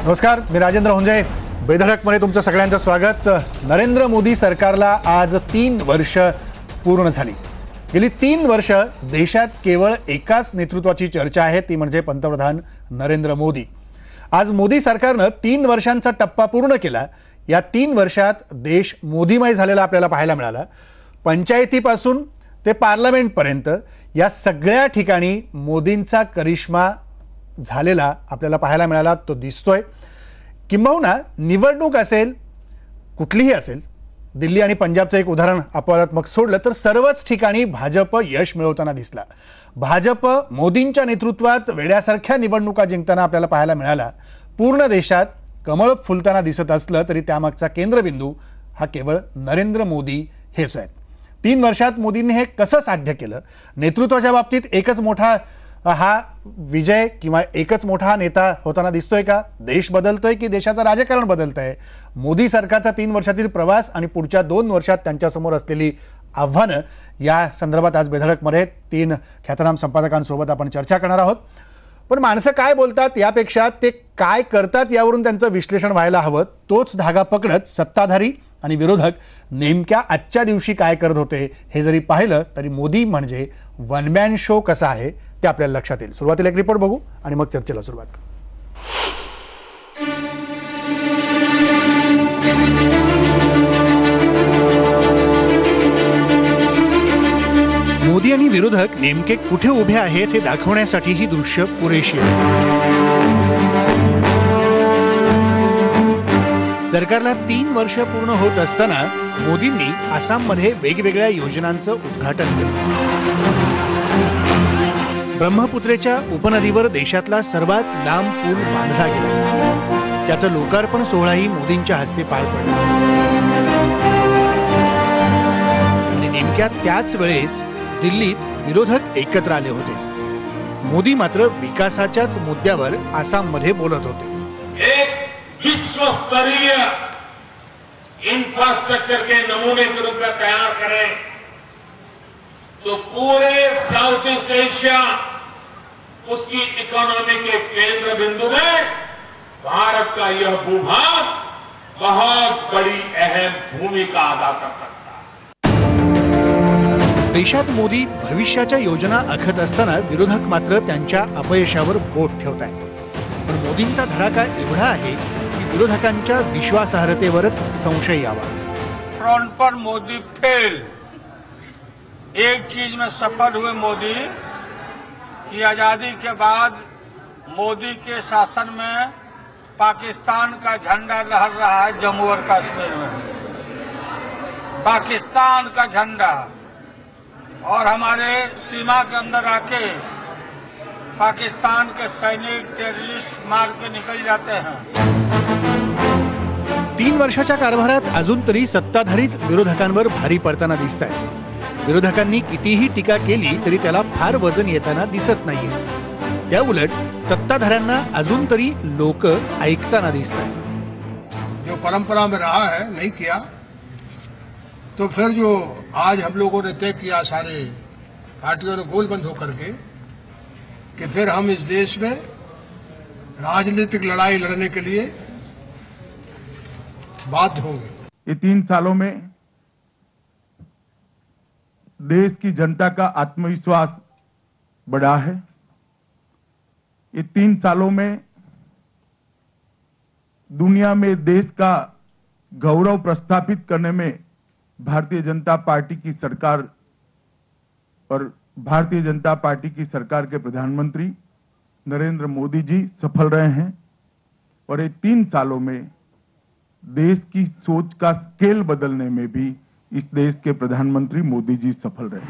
नमस्कार, मी राजेंद्र हुंजे. बेधडकमध्ये तुमचं सगळ्यांचं स्वागत. नरेंद्र मोदी सरकारला आज 3 वर्ष पूर्ण झाली. गेली 3 वर्ष देशात केवळ एकाच नेतृत्वाची चर्चा आहे, ती म्हणजे पंतप्रधान नरेंद्र मोदी. आज मोदी सरकारनं 3 वर्षांचा टप्पा पूर्ण केला. या 3 वर्षात देश मोदीमय झालेला आपल्याला पाहायला मिळाला. पंचायतीपासून ते पार्लमेंटपर्यंत या सगळ्या ठिकाणी मोदींचा करिश्मा झालेला आपल्याला पाहायला मिळाला. तो दिसतोय. किंबहुना निवडणूक असेल, कुठलीही असेल, दिल्ली आणि पंजाबचं एक उदाहरण अपवादात्मक सोडलं तर सर्वच ठिकाणी भाजप यश मिळवताना दिसला. भाजप मोदींच्या नेतृत्वात वेड्यासारख्या निवडणुका जिंकताना आपल्याला पाहायला मिळाला. पूर्ण देशात कमळ फुलताना दिसत असलं तरी त्यामागचा केंद्रबिंदू हा केवळ नरेंद्र मोदी हेच आहेत. 3 वर्षात मोदींनी हे कसं साध्य केलं? नेतृत्वाच्या बाबतीत एकच मोठा हा विजय किंवा एकच मोठा नेता होताना दिसतोय का? देश बदलतोय की देशाचं राजकारण बदलतंय? मोदी सरकारचा 3 वर्षातील प्रवास आणि पुढच्या 2 वर्षात त्यांच्यासमोर असलेली आव्हानं या संदर्भात आज बेधडकमध्ये 3 ख्यातनाम संपादकांसोबत आपण चर्चा करणार आहोत. पण माणसं काय बोलतात यापेक्षा ते काय करतात यावरून त्यांचं विश्लेषण व्हायला हवं. तोच धागा पकडत सत्ताधारी आणि विरोधक नेमक्या आजच्या दिवशी काय करत होते हे जरी पाहिलं तरी मोदी म्हणजे वन मॅन शो कसा आहे ते आपल्याला लक्षात येईल. सुरुवातीला एक रिपोर्ट बघू आणि मग चर्चेला सुरुवात करू. मोदी आणि विरोधक नेमके कुठे उभे आहेत हे दाखवण्यासाठी ही दृश्य पुरेशी आहे. सरकारला 3 वर्ष पूर्ण होत असताना मोदींनी आसाममध्ये वेगवेगळ्या योजनांचं उद्घाटन केलं. ब्रह्मपुत्रेच्या उपनदीवर देशातला सर्वात लांब पूल बांधला गेला. त्याचं लोकार्पण सोहळाही मोदींच्या हस्ते पार पडला. आणि नेमक्या त्याच वेळेस दिल्लीत विरोधक एकत्र आले होते. मोदी मात्र विकासाच्याच मुद्द्यावर आसाममध्ये बोलत होते. एक विश्वस्तरीय इंफ्रास्ट्रक्चर के नमूने के रूप में तैयार करें तो पूरे साउथ ईस्ट एशिया उसकी इकोनॉमी के केंद्र बिंदु में भारत का यह भूभाग बहुत बड़ी अहम भूमिका अदा कर सकता है. देशात मोदी भविष्याच्या योजना आखत असताना विरोधक मात्र त्यांच्या अपयशावर बोट ठेवत आहेत. पण मोदींचा धडाका एवढा आहे की विरोधकांच्या विश्वासार्हतेवरच संशय यावा. फ्रंट पर मोदी फेल. एक चीज में सफल हुए मोदी कि आजादी के बाद मोदी के शासन में पाकिस्तान का झंडा लहर रहा है. जम्मू और कश्मीर में पाकिस्तान का झंडा, और हमारे सीमा के अंदर आके पाकिस्तान के सैनिक टेररिस्ट मार के निकल जाते हैं. 3 वर्षाच्या कारभारात अजून तरी सत्ताधारीच विरोधकांवर भारी पडताना दिसत आहेत. विरोधकांनी कितीही टीका केली तरी त्याला फार वजन येताना दिसत नाहीये. त्या उलट सत्ताधाऱ्यांना अजून तरी लोक ऐकताना दिसत आहेत. जो परंपरा में रहा है नहीं किया तो फिर जो आज हम लोगों ने तय किया सारे पार्टियों ने गोलबंद होकर के कि फिर हम इस देश में राजनीतिक लड़ाई लड़ने के लिए बाध्य होंगे. ये 3 सालों में देश की जनता का आत्मविश्वास बढ़ा है. ये 3 सालों में दुनिया में देश का गौरव प्रस्थापित करने में भारतीय जनता पार्टी की सरकार और भारतीय जनता पार्टी की सरकार के प्रधानमंत्री नरेंद्र मोदी जी सफल रहे हैं. और ये 3 सालों में देश की सोच का स्केल बदलने में भी इस देश के प्रधानमंत्री मोदी जी सफल रहे.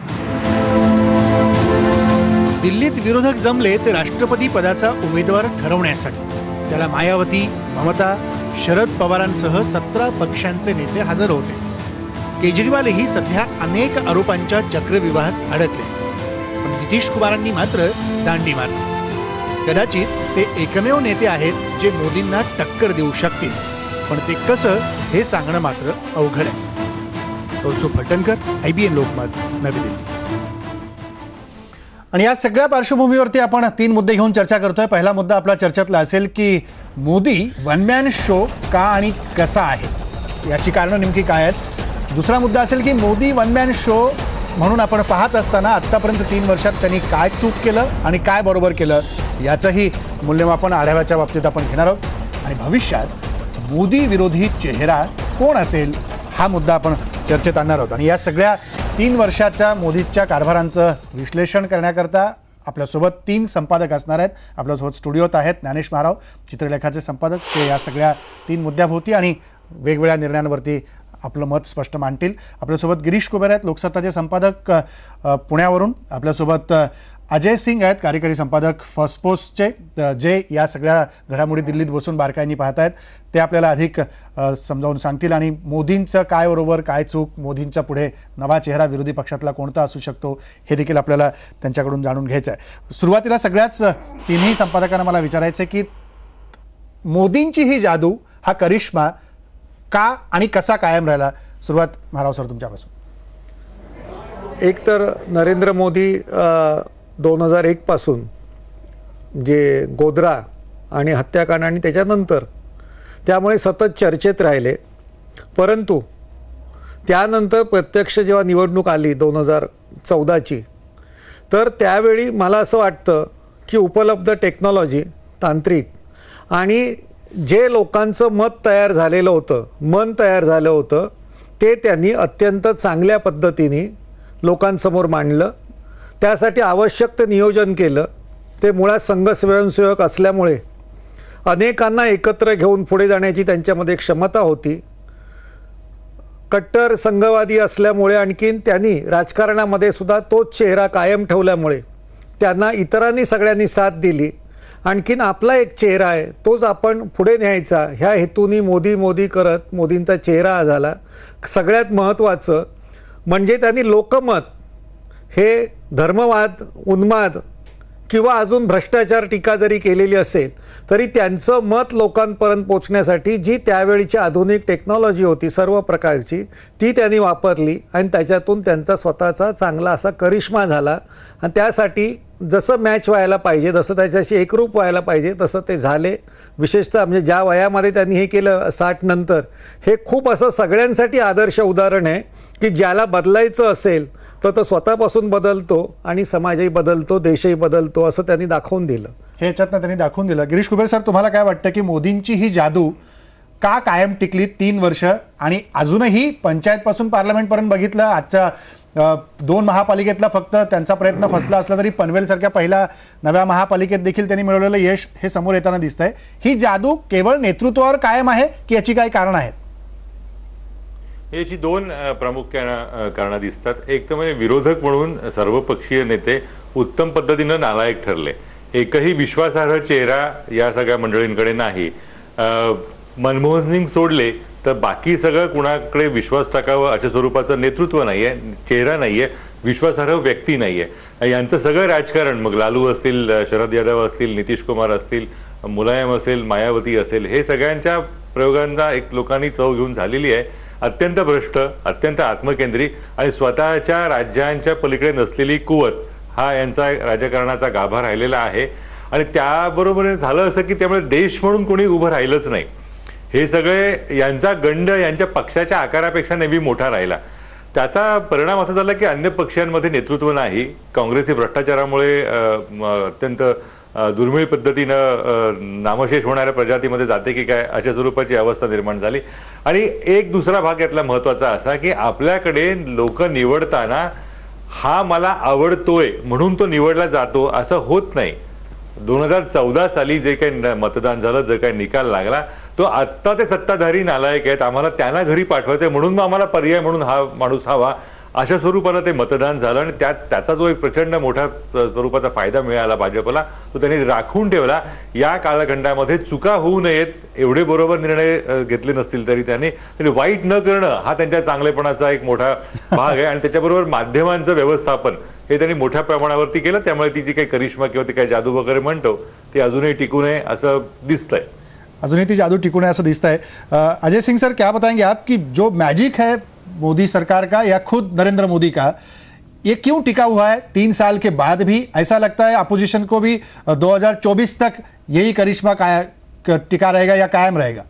दिल्लीत विरोधक जमले ते राष्ट्रपती पदाचा उमेदवार ठरवण्यासाठी. त्याला मायावती, ममता, शरद पवारांसह 17 पक्षांचे नेते हजर होते. केजरीवालही सध्या अनेक आरोपांच्या चक्रव्यूहात अडकले. पण नितीश कुमारांनी मात्र दांडी मारली. कदाचित ते एकमेव नेते आहेत जे मोदींना टक्कर देऊ शकतील. पण ते कसं हे सांगणं मात्र अवघड आहे. कौस्तुभ फलटणकर, IBN लोकमत, नवी दिल्ली. आणि या सगळ्या पार्श्वभूमीवरती आपण 3 मुद्दे घेऊन चर्चा करतोय. पहिला मुद्दा आपला चर्चेतला असेल की मोदी वन मॅन शो का आणि कसा आहे, याची कारणं नेमकी काय आहेत. दुसरा मुद्दा असेल की मोदी वन मॅन शो म्हणून आपण पाहत असताना आत्तापर्यंत 3 वर्षात त्यांनी काय चूक केलं आणि काय बरोबर केलं याचंही मूल्यमापन आढाव्याच्या बाबतीत आपण घेणार आहोत. आणि भविष्यात मोदी विरोधी चेहरा कोण असेल हा मुद्दा आपण चर्चेत आणणार आहोत. आणि या सगळ्या 3 वर्षाच्या मोदीच्या कारभारांचं विश्लेषण करण्याकरता आपल्यासोबत 3 संपादक असणार आहेत. आपल्यासोबत स्टुडिओत आहेत ज्ञानेश महाराव, चित्रलेखाचे संपादक. ते या सगळ्या 3 मुद्द्याभोवती आणि वेगवेगळ्या निर्णयांवरती आपलं मत स्पष्ट मांडतील. आपल्यासोबत गिरीश कुबेर आहेत, लोकसत्ताचे संपादक पुण्यावरून. आपल्यासोबत अजय सिंग आहेत, कार्यकारी संपादक फर्स्ट पोस्टचे, जे या सगळ्या घडामोडी दिल्लीत बसून बारकाईने पाहत आहेत. ते आपल्याला अधिक समजावून सांगतील. आणि मोदींचं काय बरोबर काय चूक, मोदींच्या पुढे नवा चेहरा विरोधी पक्षातला कोणता असू शकतो हे देखील आपल्याला त्यांच्याकडून जाणून घ्यायचं आहे. सुरुवातीला सगळ्याच 3ही संपादकांना मला विचारायचं आहे की मोदींची ही जादू, हा करिश्मा का आणि कसा कायम राहिला. सुरुवात महाराव सर तुमच्यापासून. एक तर नरेंद्र मोदी 2001 पासून जे गोधरा आणि हत्याकांड आणि त्याच्यानंतर त्यामुळे सतत चर्चेत राहिले. परंतु त्यानंतर प्रत्यक्ष जेव्हा निवडणूक आली 2014ची, तर त्यावेळी मला असं वाटतं की उपलब्ध टेक्नॉलॉजी, तांत्रिक आणि जे लोकांचं मन तयार झालं होतं ते त्यांनी अत्यंत चांगल्या पद्धतीने लोकांसमोर मांडलं. त्यासाठी आवश्यक ते नियोजन केलं. ते मुळात संघ स्वयंसेवक असल्यामुळे अनेकांना एकत्र घेऊन पुढे जाण्याची त्यांच्यामध्ये क्षमता होती. कट्टर संघवादी असल्यामुळे आणखीन त्यांनी राजकारणामध्ये सुद्धा तोच चेहरा कायम ठेवल्यामुळे त्यांना इतरांनी सगळ्यांनी साथ दिली. आणखीन आपला एक चेहरा आहे तोच आपण पुढे न्यायचा ह्या हेतूनी मोदी करत मोदींचा चेहरा झाला. सगळ्यात महत्त्वाचं म्हणजे त्यांनी लोकमत हे धर्मवाद, उन्माद किंवा अजून भ्रष्टाचार टीका जरी केलेली असेल तरी त्यांचं मत लोकांपर्यंत पोचण्यासाठी जी त्यावेळीची आधुनिक टेक्नॉलॉजी होती सर्व प्रकारची ती त्यांनी वापरली आणि त्याच्यातून त्यांचा स्वतःचा चांगला असा करिश्मा झाला. आणि त्यासाठी जसं मॅच व्हायला पाहिजे, जसं त्याच्याशी एकरूप व्हायला पाहिजे तसं ते झाले. विशेषतः म्हणजे ज्या वयामध्ये त्यांनी हे केलं 60 नंतर, हे खूप असं सगळ्यांसाठी आदर्श उदाहरण आहे की ज्याला बदलायचं असेल तर तो स्वतःपासून बदलतो आणि समाजही बदलतो, देशही बदलतो, असं त्यांनी दाखवून दिलं. हे याच्यातनं त्यांनी दाखवून दिलं. गिरीश कुबेर सर, तुम्हाला काय वाटतं की मोदींची ही जादू का कायम टिकली 3 वर्ष आणि अजूनही पंचायतपासून पार्लमेंटपर्यंत बघितलं, आजच्या 2 महापालिकेतला फक्त त्यांचा प्रयत्न फसला असला तरी पनवेलसारख्या पहिल्या नव्या महापालिकेत देखील त्यांनी मिळवलेलं यश हे समोर येताना दिसतंय. ही जादू केवळ नेतृत्वावर कायम आहे की याची काही कारणं आहेत? याची 2 प्रमुख कारणं दिसतात. एक तर म्हणजे विरोधक म्हणून सर्वपक्षीय नेते उत्तम पद्धतीनं नालायक ठरले. एकही विश्वासार्ह चेहरा या सगळ्या मंडळींकडे नाही. मनमोहन सिंग सोडले तर बाकी सगळं कुणाकडे विश्वास टाकावं अशा स्वरूपाचं नेतृत्व नाहीये, चेहरा नाहीये, विश्वासार्ह व्यक्ती नाहीये. यांचं सगळं राजकारण, मग लालू असतील, शरद यादव असतील, नितीश कुमार असतील, मुलायम असेल, मायावती असेल, हे सगळ्यांच्या प्रयोगांना एक लोकांनी चव घेऊन झालेली आहे. अत्यंत भ्रष्ट, अत्यंत आत्मकेंद्री आणि स्वतःच्या राज्यांच्या पलीकडे नसलेली कुवत हा यांचा राजकारणाचा गाभा राहिलेला आहे. आणि त्याबरोबर झालं असं की त्यामुळे देश म्हणून कोणी उभं राहिलंच नाही. हे सगळे यांचा गंड यांच्या पक्षाच्या आकारापेक्षा नेहमी मोठा राहिला. त्याचा परिणाम असा झाला की अन्य पक्षांमध्ये नेतृत्व नाही. काँग्रेस ही भ्रष्टाचारामुळे अत्यंत दुर्मिळ पद्धतीनं नामशेष होणाऱ्या प्रजातीमध्ये जाते की काय अशा स्वरूपाची अवस्था निर्माण झाली. आणि एक दुसरा भाग यातला महत्वाचा असा की आपल्याकडे लोक निवडताना हा मला आवडतोय म्हणून तो निवडला जातो असं होत नाही. 2014 साली जे काही मतदान झालं, जे काही निकाल लागला, तो आत्ता ते सत्ताधारी नालायक आहेत, आम्हाला त्यांना घरी पाठवायचंय म्हणून मग आम्हाला पर्याय म्हणून हा माणूस हवा, अशा स्वरूपानं ते मतदान झालं. आणि त्याचा जो एक प्रचंड मोठा स्वरूपाचा फायदा मिळाला भाजपला, तो त्यांनी राखून ठेवला. या कालखंडामध्ये चुका होऊ नयेत एवढे बरोबर निर्णय घेतले नसतील तरी त्यांनी वाईट न करणं हा त्यांच्या चांगलेपणाचा एक मोठा भाग आहे. आणि त्याच्याबरोबर माध्यमांचं व्यवस्थापन हे त्यांनी मोठ्या प्रमाणावरती केलं. त्यामुळे ती जी काही करिश्मा किंवा ती काही जादू वगैरे म्हणतो ती अजूनही टिकू नये असं दिसतंय. अजूनही ती जादू टिकून है ऐसा दिखता है. अजय सिंह सर, क्या बताएंगे आप कि जो मैजिक है मोदी सरकार का या खुद नरेंद्र मोदी का, ये क्यों टिका हुआ है 3 साल के बाद भी? ऐसा लगता है अपोजिशन को भी 2024 तक यही करिश्मा टिका रहेगा या कायम रहेगा?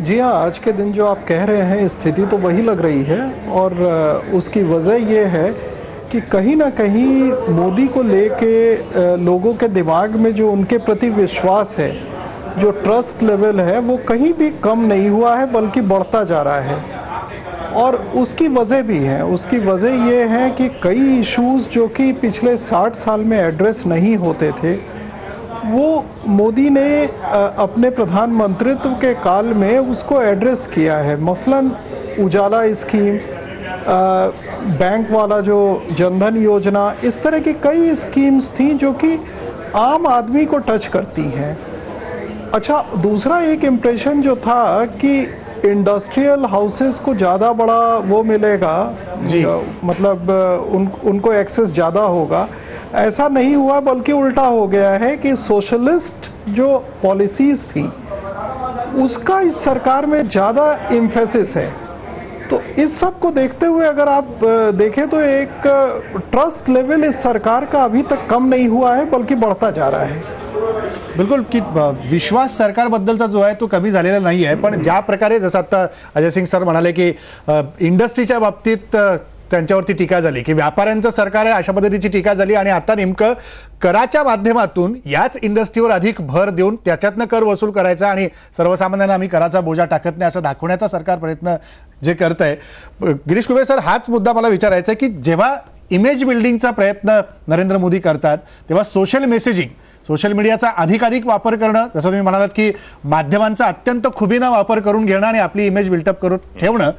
जी हाँ, आज के दिन जो आप कह रहे हैं स्थिति तो वही लग रही है, और उसकी वजह ये है कि कहीं ना कहीं मोदी को लेके लोगों के दिमाग में जो उनके प्रति विश्वास है, जो ट्रस्ट लेवल है, वो कहीं भी कम नहीं हुआ है बल्कि बढ़ता जा रहा है। और उसकी वजह भी है, उसकी वजह ये है कि कई इश्यूज जो कि पिछले 60 साल में एड्रेस नहीं होते थे, वो मोदी ने अपने प्रधानमंत्रित्व के काल में उसको एड्रेस किया है। मसलन उजाला स्कीम, बैंक वाला जो जनधन योजना, इस तरह की कई स्कीम्स थी जो कि आम आदमी को टच करती हैं। अच्छा, दूसरा एक इम्प्रेशन जो था कि इंडस्ट्रियल हाउसेस को ज़्यादा बड़ा वो मिलेगा, मतलब उनको एक्सेस ज़्यादा होगा, ऐसा नहीं हुआ, बल्कि उल्टा हो गया है कि सोशलिस्ट जो पॉलिसीज थी उसका इस सरकार में ज़्यादा इम्फेसिस है। तो इस सब को देखते हुए अगर आप देखें तो एक ट्रस्ट लेवल इस सरकार का अभी तक कम नहीं हुआ है बल्कि बढ़ता जा रहा है। बिलकुल की विश्वास सरकारबद्दलचा जो आहे तो कमी झालेला नाही आहे, पण ज्या प्रकारे जसं आता अजय सिंग सर म्हणाले की इंडस्ट्रीच्या बाबतीत त्यांच्यावरती टीका झाली की व्यापाऱ्यांचं सरकार आहे अशा पद्धतीची टीका झाली, आणि आता नेमकं कराच्या माध्यमातून याच इंडस्ट्रीवर अधिक भर देऊन त्याच्यातनं कर वसूल करायचा आणि सर्वसामान्यांना आम्ही कराचा बोजा टाकत नाही असं दाखवण्याचा सरकार प्रयत्न जे करत आहे. गिरीश कुबेर सर, हाच मुद्दा मला विचारायचा आहे की जेव्हा इमेज बिल्डिंगचा प्रयत्न नरेंद्र मोदी करतात तेव्हा सोशल मेसेजिंग, सोशल मीडियाचा अधिकाधिक वापर करणं, जसं तुम्ही म्हणालात की माध्यमांचा अत्यंत खुबीनं वापर करून घेणं आणि आपली इमेज बिल्टअप करून ठेवणं,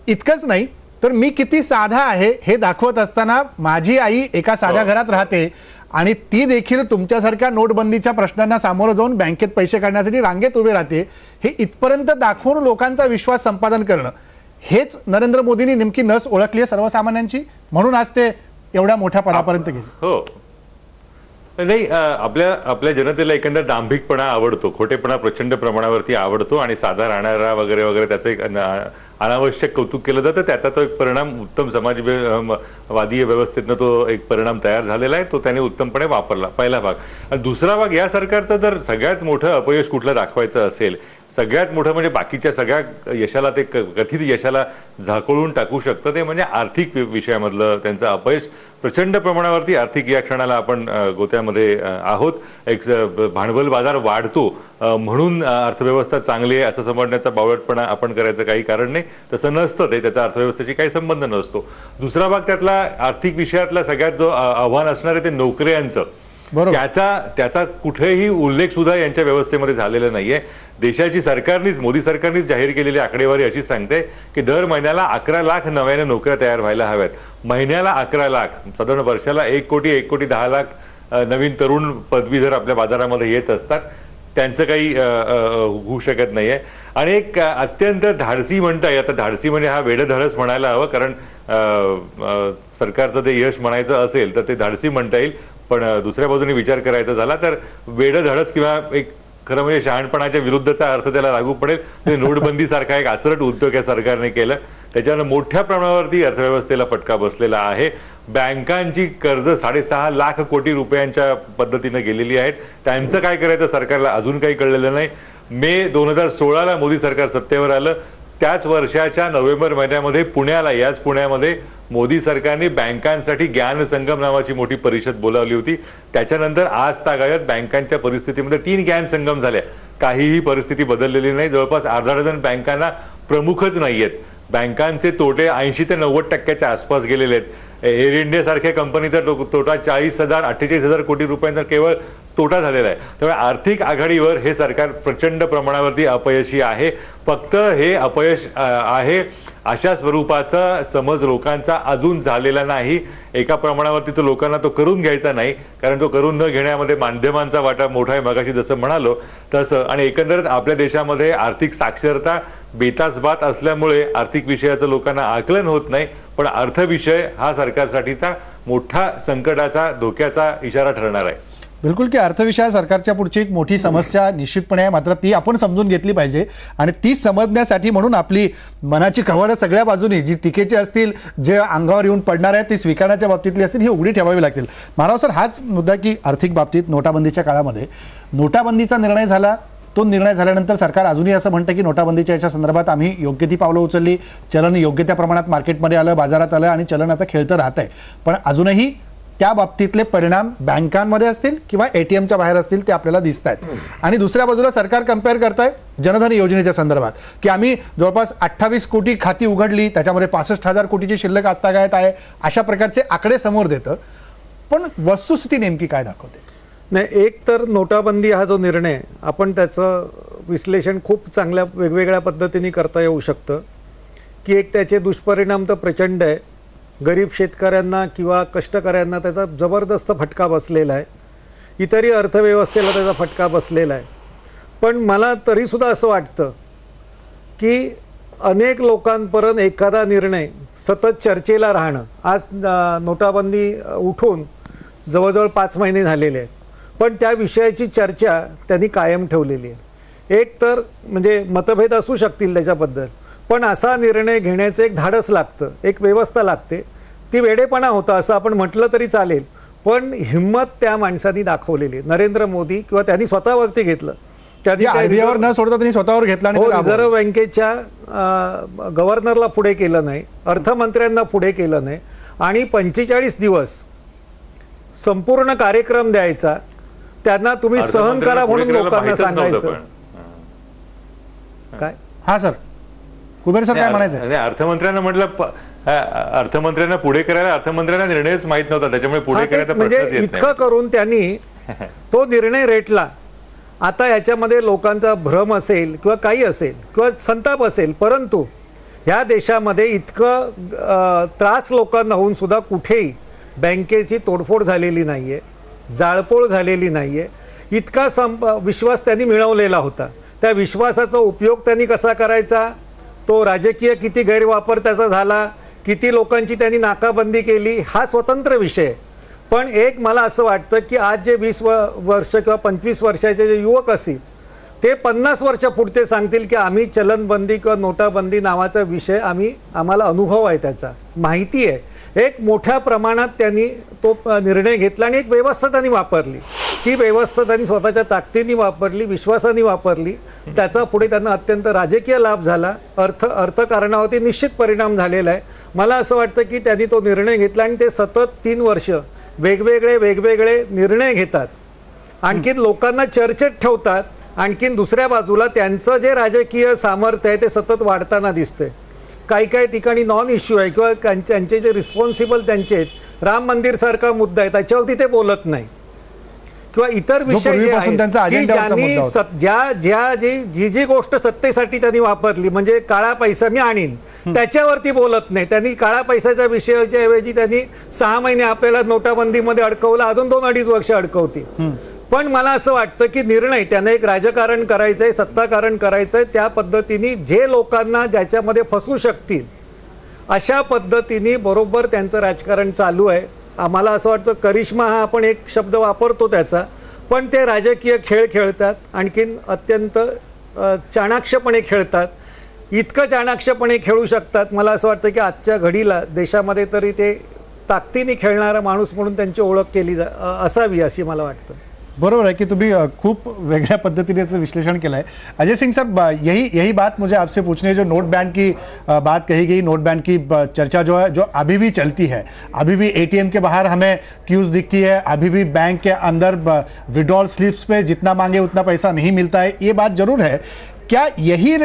इतकंच नाही तर मी किती साधा आहे हे दाखवत असताना माझी आई एका साध्या घरात राहते आणि ती देखील तुमच्यासारख्या नोटबंदीच्या प्रश्नांना सामोरं जाऊन बँकेत पैसे काढण्यासाठी रांगेत उभे राहते, हे इथपर्यंत दाखवून लोकांचा विश्वास संपादन करणं, हेच नरेंद्र मोदींनी नेमकी नस ओळखली आहे सर्वसामान्यांची, म्हणून आज ते एवढ्या मोठ्या पदापर्यंत गेले. हो, नाही, आपल्या जनतेला एकंदर दांभिकपणा आवडतो, खोटेपणा प्रचंड प्रमाणावरती आवडतो, आणि साधा राहणारा वगैरे वगैरे त्याचं एक अनावश्यक कौतुक केलं जातं. त्याचा तो एक परिणाम उत्तम समाजवादी व्यवस्थेतनं तो एक परिणाम तयार झालेला आहे, तो त्याने उत्तमपणे वापरला, पहिला भाग. आणि दुसरा भाग, या सरकारचं जर सगळ्यात मोठं अपयश कुठलं दाखवायचं असेल, सगळ्यात मोठं म्हणजे बाकीच्या सगळ्या यशाला ते कथित यशाला झाकोळून टाकू शकतं, ते म्हणजे आर्थिक विषयामधलं त्यांचं अपयश. प्रचंड प्रमाणावरती आर्थिक या क्षणाला आपण गोत्यामध्ये आहोत. एक भांडवल बाजार वाढतो म्हणून अर्थव्यवस्था चांगली आहे असं समजण्याचा बावळटपणा आपण करायचं काही कारण नाही, तसं नसतं ते, त्याचा अर्थव्यवस्थेशी काही संबंध नसतो. दुसरा भाग त्यातला आर्थिक विषयातला सगळ्यात जो आव्हान असणार आहे ते नोकऱ्यांचं, त्याचा कुठेही उल्लेख सुद्धा यांच्या व्यवस्थेमध्ये झालेला नाहीये. देशाची सरकारनीच, मोदी सरकारनीच जाहीर केलेली आकडेवारी अशी सांगते की दर महिन्याला 11 लाख नव्याने नोकऱ्या तयार व्हायला हव्यात. महिन्याला 11 लाख, साधारण वर्षाला 1 कोटी 10 लाख नवीन तरुण पदवीधर आपल्या बाजारामध्ये येत असतात, त्यांचं काही होऊ शकत नाहीये. आणि एक अत्यंत धाडसी म्हणता येईल, आता धाडसी म्हणजे हा वेडधडस म्हणायला हवं, कारण सरकारचं ते यश म्हणायचं असेल तर ते धाडसी म्हणता येईल, पण दुसऱ्या बाजूने विचार करायचा झाला तर वेडधडस किंवा एक खरं म्हणजे शहाणपणाच्या विरुद्धचा अर्थ त्याला लागू पडेल. ते नोटबंदी सारखा एक आचरट उद्योग या सरकारने केलं, त्याच्यानं मोठ्या प्रमाणावरती अर्थव्यवस्थेला फटका बसलेला आहे. बँकांची कर्ज 6.5 लाख कोटी रुपयांच्या पद्धतीने गेलेली आहेत. त्यांचं काय करायचं सरकारला अजून काही कळलेलं नाही. मे 2016ला मोदी सरकार सत्तेवर आलं, त्याच वर्षाच्या नोव्हेंबर महिन्यामध्ये याच पुण्यामध्ये मोदी सरकारने बँकांसाठी ज्ञान संगम नावाची मोठी परिषद बोलावली होती. त्याच्यानंतर आज तागायत बँकांच्या परिस्थितीमध्ये 3 ज्ञान संगम झाले, काहीही परिस्थिती बदललेली नाही. जवळपास अर्धा डझन बँकांना प्रमुखच नाहीयेत. बँकांचे तोटे 80 ते 90% आसपास गेलेले आहेत. एअर इंडिया सारख्या कंपनीचा तोटा 48,000 कोटी रुपयांचा केवळ तोटा झालेला आहे. त्यामुळे आर्थिक आघाडीवर हे सरकार प्रचंड प्रमाणावरती अपयशी आहे. फक्त हे अपयश आहे अशा स्वरूपाचा समज लोकांचा अजून झालेला नाही. एका प्रमाणावरती तो लोकांना तो करून घ्यायचा नाही, कारण तो करून न घेण्यामध्ये माध्यमांचा वाटा मोठा आहे, मगाशी जसं म्हणालो तसं. आणि एकंदरीत आपल्या देशामध्ये आर्थिक साक्षरता बेतासबात असल्यामुळे आर्थिक विषयाचं लोकांना आकलन होत नाही, पण अर्थविषय हा सरकारसाठीचा मोठा संकटाचा, धोक्याचा इशारा ठरणार आहे. बिलकुल की अर्थविषया सरकारच्या पुढची एक मोठी समस्या निश्चितपणे आहे, मात्र ती आपण समजून घेतली पाहिजे आणि ती समजण्यासाठी म्हणून आपली मनाची कवडं सगळ्या बाजूनी जी टीकेची असतील, जे अंगावर येऊन पडणार आहेत ती स्वीकारण्याच्या बाबतीतली असतील, ही उघडी ठेवावी लागतील. महाराव सर, हाच मुद्दा की आर्थिक बाबतीत नोटाबंदीच्या काळामध्ये नोटाबंदीचा निर्णय झाला, तो निर्णय झाल्यानंतर सरकार अजूनही असं म्हणतं की नोटाबंदीच्या याच्या संदर्भात आम्ही योग्य ती पावलं उचलली, चलन योग्य त्या प्रमाणात मार्केटमध्ये आलं, बाजारात आलं आणि चलन आता खेळतं राहत आहे. पण अजूनही त्या बाबतीतले परिणाम बँकांमध्ये असतील किंवा ATMच्या बाहेर असतील ते आपल्याला दिसत आहेत. आणि दुसऱ्या बाजूला सरकार कंपेअर करत आहे जनधन योजनेच्या संदर्भात की आम्ही जवळपास 28 कोटी खाती उघडली, त्याच्यामध्ये 65,000 कोटीची शिल्लक आस्थागायत आहे, अशा प्रकारचे आकडे समोर देतं. पण वस्तुस्थिती नेमकी काय दाखवते? नाही, एक तर नोटाबंदी हा जो निर्णय आपण त्याचं विश्लेषण खूप चांगल्या वेगवेगळ्या पद्धतीने करता येऊ शकतं की एक त्याचे दुष्परिणाम तर प्रचंड आहे. गरीब शेतकऱ्यांना किंवा कष्टकऱ्यांना त्याचा जबरदस्त फटका बसलेला आहे, इतरही अर्थव्यवस्थेला त्याचा फटका बसलेला आहे. पण मला तरीसुद्धा असं वाटतं की अनेक लोकांपर्यंत एखादा निर्णय सतत चर्चेला राहणं, आज नोटाबंदी उठून जवळजवळ 5 महिने झालेले आहेत, पण त्या विषयाची चर्चा त्यांनी कायम ठेवलेली आहे. एक तर म्हणजे मतभेद असू शकतील त्याच्याबद्दल, पण असा निर्णय घेण्याचं एक धाडस लागतं, एक व्यवस्था लागते. ती वेडेपणा होता असं आपण म्हटलं तरी चालेल, पण हिंमत त्या माणसांनी दाखवलेली. नरेंद्र मोदी किंवा त्यांनी स्वतःवरती घेतलं, त्यांनी RBIवर न सोडता त्यांनी स्वतःवर घेतला आणि रिझर्व्ह बँकेच्या गव्हर्नरला पुढे केलं नाही, अर्थमंत्र्यांना पुढे केलं नाही आणि 45 दिवस संपूर्ण कार्यक्रम द्यायचा, त्यांना तुम्ही सहन करा म्हणून लोकांना सांगायचं. काय? हा सर, कुबेर सर काय म्हणायचं? अर्थमंत्र्यांना म्हटलं, अर्थमंत्र्यांना पुढे करायला अर्थमंत्र्यांना निर्णयच माहित नव्हता, त्याच्यामुळे पुढे करायचा म्हणजे इतकं करून त्यांनी तो निर्णय रेटला. आता याच्यामध्ये लोकांचा भ्रम असेल किंवा काही असेल किंवा संताप असेल, परंतु ह्या देशामध्ये इतकं त्रास लोकांना होऊन सुद्धा कुठेही बँकेची तोडफोड झालेली नाही आहे, जाळपोळ झालेली नाही आहे. इतका विश्वास त्यांनी मिळवलेला होता. त्या विश्वासाचा उपयोग त्यांनी कसा करायचा, तो राजकीय किती गैरवापर त्याचा झाला, किती लोकांची त्यांनी नाकाबंदी केली, हा स्वतंत्र विषय. पण एक मला असं वाटतं की आज जे 20 वर्ष किंवा 25 वर्षाचे जे युवक असतील ते 50 वर्ष पुढचे सांगतील की आम्ही चलनबंदी किंवा नोटाबंदी नावाचा विषय आम्हाला अनुभव आहे, त्याचा माहिती आहे. एक मोठ्या प्रमाणात त्यांनी तो निर्णय घेतला आणि एक व्यवस्था त्यांनी वापरली. ती व्यवस्था त्यांनी स्वतःच्या ताकदीने वापरली, विश्वासाने वापरली. त्याचा पुढे त्यांना अत्यंत राजकीय लाभ झाला, अर्थकारणावरती निश्चित परिणाम झालेला आहे. मला असं वाटतं की त्यांनी तो निर्णय घेतला आणि ते सतत 3 वर्ष वेगवेगळे निर्णय घेतात, आणखीन लोकांना चर्चेत ठेवतात. आणखीन दुसऱ्या बाजूला त्यांचं जे राजकीय सामर्थ्य आहे ते सतत वाढताना दिसतंय. काही ठिकाणी नॉन इश्यू आहे किंवा त्यांचे जे रिस्पॉन्सिबल त्यांचे आहेत, राम मंदिरसारखा मुद्दा आहे त्याच्यावरती ते बोलत नाही किंवा इतर विषय जी गोष्ट सत्तेसाठी त्यांनी वापरली म्हणजे काळा पैसा मी आणीन, त्याच्यावरती बोलत नाही. त्यांनी काळा पैशाच्या विषयाच्या ऐवजी त्यांनी 6 महिने आपल्याला नोटाबंदीमध्ये अडकवलं, अजून 2-2.5 वर्ष अडकवतील. पण मला असं वाटतं की निर्णय त्यांना एक राजकारण करायचं आहे, सत्ताकारण करायचं आहे, त्या पद्धतीने जे लोकांना ज्याच्यामध्ये फसू शकतील अशा पद्धतीने बरोबर त्यांचं राजकारण चालू आहे. आम्हाला असं वाटतं करिश्मा हा आपण एक शब्द वापरतो त्याचा, पण ते राजकीय खेळ खेळतात, आणखीन अत्यंत चाणाक्षपणे खेळतात. इतकं चाणाक्षपणे खेळू शकतात, मला असं वाटतं की आजच्या घडीला देशामध्ये तरी ते ताकदीने खेळणारा माणूस म्हणून त्यांची ओळख केली असावी अशी मला वाटतं. बरोबर है कि तुम्ही खूप वेगळ्या पद्धतीने विश्लेषण किया है. अजय सिंह साहब, यही बात मुझे आपसे पूछनी है. जो नोट बैन की बात कही गई, नोट बैन की चर्चा जो है, जो अभी भी चलती है, अभी भी ATM के बाहर हमें क्यूज दिखती है, अभी भी बैंक के अंदर विड्रॉल स्लिप्स पे जितना मांगे उतना पैसा नहीं मिलता है. ये बात जरूर है. क्या यही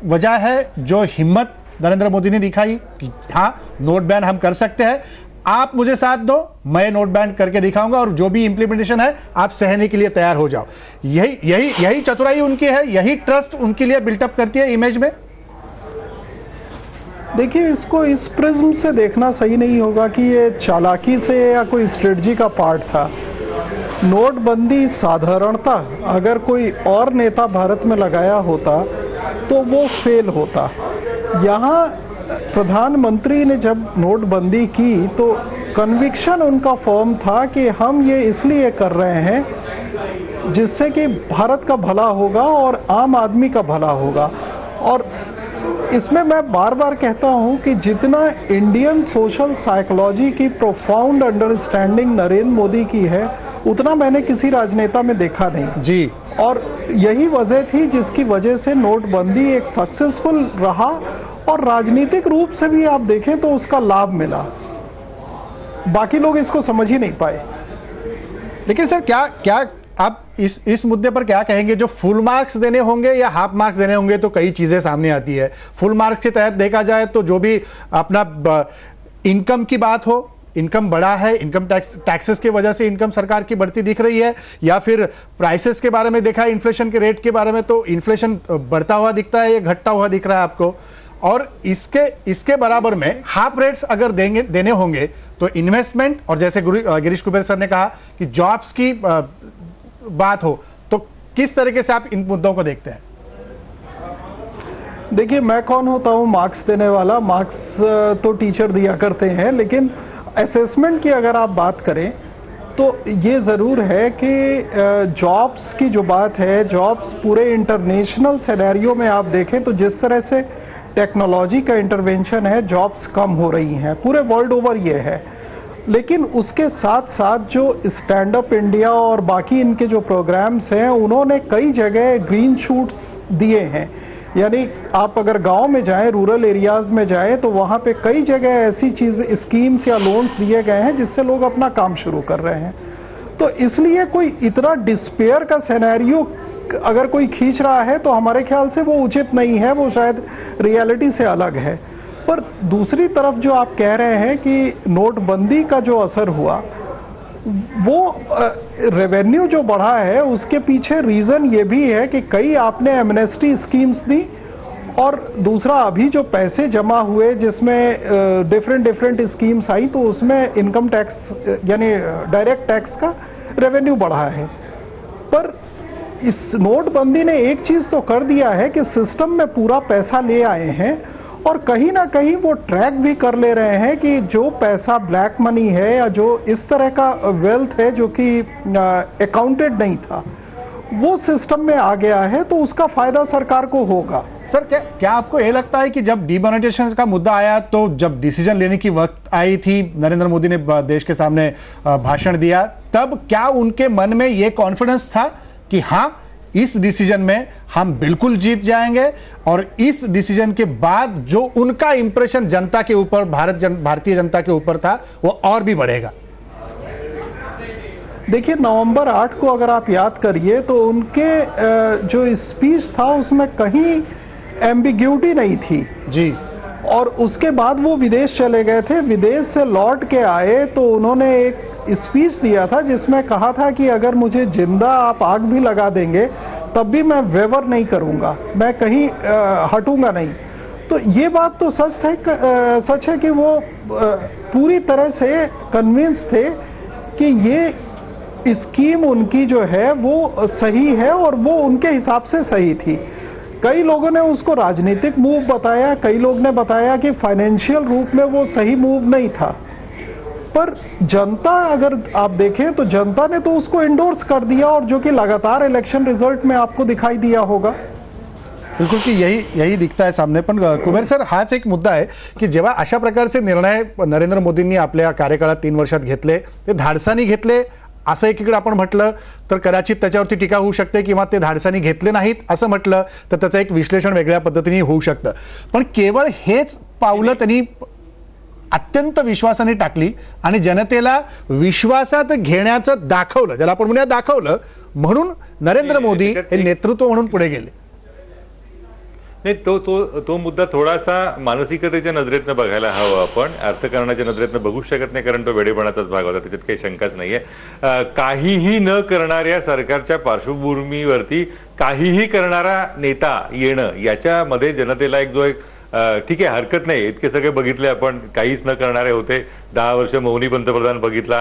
वजह है जो हिम्मत नरेंद्र मोदी ने दिखाई कि हाँ नोट बैन हम कर सकते हैं, आप मुझे साथ दो, मैं नोट बैन करके दिखाऊंगा और जो भी इंप्लीमेंटेशन है आप सहने के लिए तैयार हो जाओ? यही चतुराई उनकी है, यही ट्रस्ट उनके लिए बिल्टअप करती है इमेज में. देखिए, इसको इस प्रिज्म से देखना सही नहीं होगा कि ये चालाकी से या कोई स्ट्रेटजी का पार्ट था. नोटबंदी साधारणतः अगर कोई और नेता भारत में लगाया होता तो वो फेल होता. यहाँ प्रधानमंत्री ने जब नोटबंदी की तो कन्विक्शन उनका फर्म था कि हम ये इसलिए कर रहे हैं जिससे कि भारत का भला होगा और आम आदमी का भला होगा। और इसमें मैं बार बार कहता हूं कि जितना इंडियन सोशल साइकोलॉजी की प्रोफाउंड अंडरस्टैंडिंग नरेंद्र मोदी की है उतना मैंने किसी राजनेता में देखा नहीं जी। और यही वजह थी जिसकी वजह से नोटबंदी एक सक्सेसफुल रहा और राजनीतिक रूप से भी आप देखें तो उसका लाभ मिला। बाकी लोग इसको समझ ही नहीं पाए। लेकिन सर क्या आप इस मुद्दे पर क्या कहेंगे? जो फुल मार्क्स देने होंगे या हाफ मार्क्स देने होंगे, तो कई चीजें सामने आती है। फुल मार्क्स के तहत देखा जाए तो जो भी अपना इनकम की बात हो, इनकम बढ़ा है, इनकम टैक्सेस की वजह से इनकम सरकार की बढ़ती दिख रही है, या फिर प्राइसेस के बारे में देखा है, इन्फ्लेशन के रेट के बारे में, तो इन्फ्लेशन बढ़ता हुआ दिखता है या घटता हुआ दिख रहा है आपको? और इसके बराबर में हाफ रेट्स अगर देने होंगे तो इन्वेस्टमेंट, और जैसे गिरीश कुबेर सर ने कहा कि जॉब्स की बात हो, तो किस तरीके से आप इन मुद्दों को देखते हैं? देखिए, मैं कौन होता हूं मार्क्स देने वाला? मार्क्स तो टीचर दिया करते हैं, लेकिन असेसमेंट की अगर आप बात करें तो ये ज़रूर है कि जॉब्स की जो बात है, जॉब्स पूरे इंटरनेशनल सिनेरियो में आप देखें तो जिस तरह से टेक्नोलॉजी का इंटरवेंशन है, जॉब्स कम हो रही हैं, पूरे वर्ल्ड ओवर ये है। लेकिन उसके साथ साथ जो स्टैंड अप इंडिया और बाकी इनके जो प्रोग्राम्स हैं, उन्होंने कई जगह ग्रीन शूट्स दिए हैं। यानी आप अगर गांव में जाएं, रूरल एरियाज में जाएं, तो वहां पे कई जगह ऐसी चीज, स्कीम्स या लोन्स दिए गए हैं जिससे लोग अपना काम शुरू कर रहे हैं। तो इसलिए कोई इतना डिस्पेयर का सिनेरियो अगर कोई खींच रहा है तो हमारे ख्याल से वो उचित नहीं है, वो शायद रियलिटी से अलग है। पर दूसरी तरफ जो आप कह रहे हैं कि नोटबंदी का जो असर हुआ, वो रेवेन्यू जो बढ़ा है उसके पीछे रीजन ये भी है कि कई आपने एमनेस्टी स्कीम्स दी, और दूसरा अभी जो पैसे जमा हुए जिसमें डिफरेंट स्कीम्स आई, तो उसमें इनकम टैक्स यानी डायरेक्ट टैक्स का रेवेन्यू बढ़ा है। पर इस नोटबंदी ने एक चीज तो कर दिया है कि सिस्टम में पूरा पैसा ले आए हैं, और कहीं ना कहीं वो ट्रैक भी कर ले रहे हैं कि जो पैसा ब्लैक मनी है या जो इस तरह का वेल्थ है जो कि अकाउंटेड नहीं था, वो सिस्टम में आ गया है, तो उसका फायदा सरकार को होगा। सर, क्या आपको यह लगता है कि जब डिमोनेटाइजेशन का मुद्दा आया, तो जब डिसीजन लेने की वक्त आई थी, नरेंद्र मोदी ने देश के सामने भाषण दिया, तब क्या उनके मन में यह कॉन्फिडेंस था कि हाँ, इस डिसीजन में हम बिल्कुल जीत जाएंगे, और इस डिसीजन के बाद जो उनका इंप्रेशन जनता के ऊपर, भारतीय जनता के ऊपर था, वो और भी बढ़ेगा? देखिए, नवंबर 8 को अगर आप याद करिए तो उनके जो स्पीच था उसमें कहीं एम्बिग्यूटी नहीं थी जी। और उसके बाद वो विदेश चले गए थे। विदेश से लौट के आए तो उन्होंने एक स्पीच दिया था जिसमें कहा था कि अगर मुझे जिंदा आप आग भी लगा देंगे तब भी मैं वेवर नहीं करूंगा, मैं कहीं हटूंगा नहीं। तो ये बात तो सच है कि वो पूरी तरह से कन्विंस थे कि ये स्कीम उनकी जो है वो सही है, और वो उनके हिसाब से सही थी। कई लोगों ने उसको राजनीतिक मूव बताया, कई लोग ने बताया कि फाइनेंशियल रूप में वो सही मूव नहीं था। पर जनता, अगर आप देखें तो जनता ने तो उसको इंडोर्स कर दिया, और जो कि लगातार इलेक्शन रिजल्ट में आपको दिखाई दिया होगा। बिल्कुल की यही दिखता आहे सामने. पण कुबेर सर, हाच एक मुद्दा आहे की जेव्हा अशा प्रकारचे निर्णय नरेंद्र मोदींनी आपल्या कार्यकाळात 3 वर्षात घेतले, ते धाडसानी घेतले असं एकीकडे आपण म्हटलं तर कदाचित त्याच्यावरती टीका होऊ शकते, किंवा ते धाडसानी घेतले नाहीत असं म्हटलं तर त्याचं एक विश्लेषण वेगळ्या पद्धतीने होऊ शकतं. पण केवळ हेच पावलं त्यांनी अत्यंत विश्वासाने टाकली आणि जनतेला विश्वासात घेण्याचं दाखवलं, ज्याला आपण म्हणूया दाखवलं, म्हणून नरेंद्र मोदी हे नेतृत्व म्हणून पुढे गेले. नाही, तो मुद्दा थोडासा मानसिकतेच्या नजरेतनं बघायला हवा. आपण अर्थकारणाच्या नजरेतनं बघू शकत नाही, कारण तो वेडेपणाचाच भाग होता, त्याच्यात काही शंकाच नाहीये. काहीही न करणाऱ्या सरकारच्या पार्श्वभूमीवरती काहीही करणारा नेता येणं, याच्यामध्ये जनतेला एक ठीक आहे, हरकत नाही, इतके सगळे बघितले आपण, काहीच न करणारे होते, 10 वर्ष मौनी पंतप्रधान बघितला,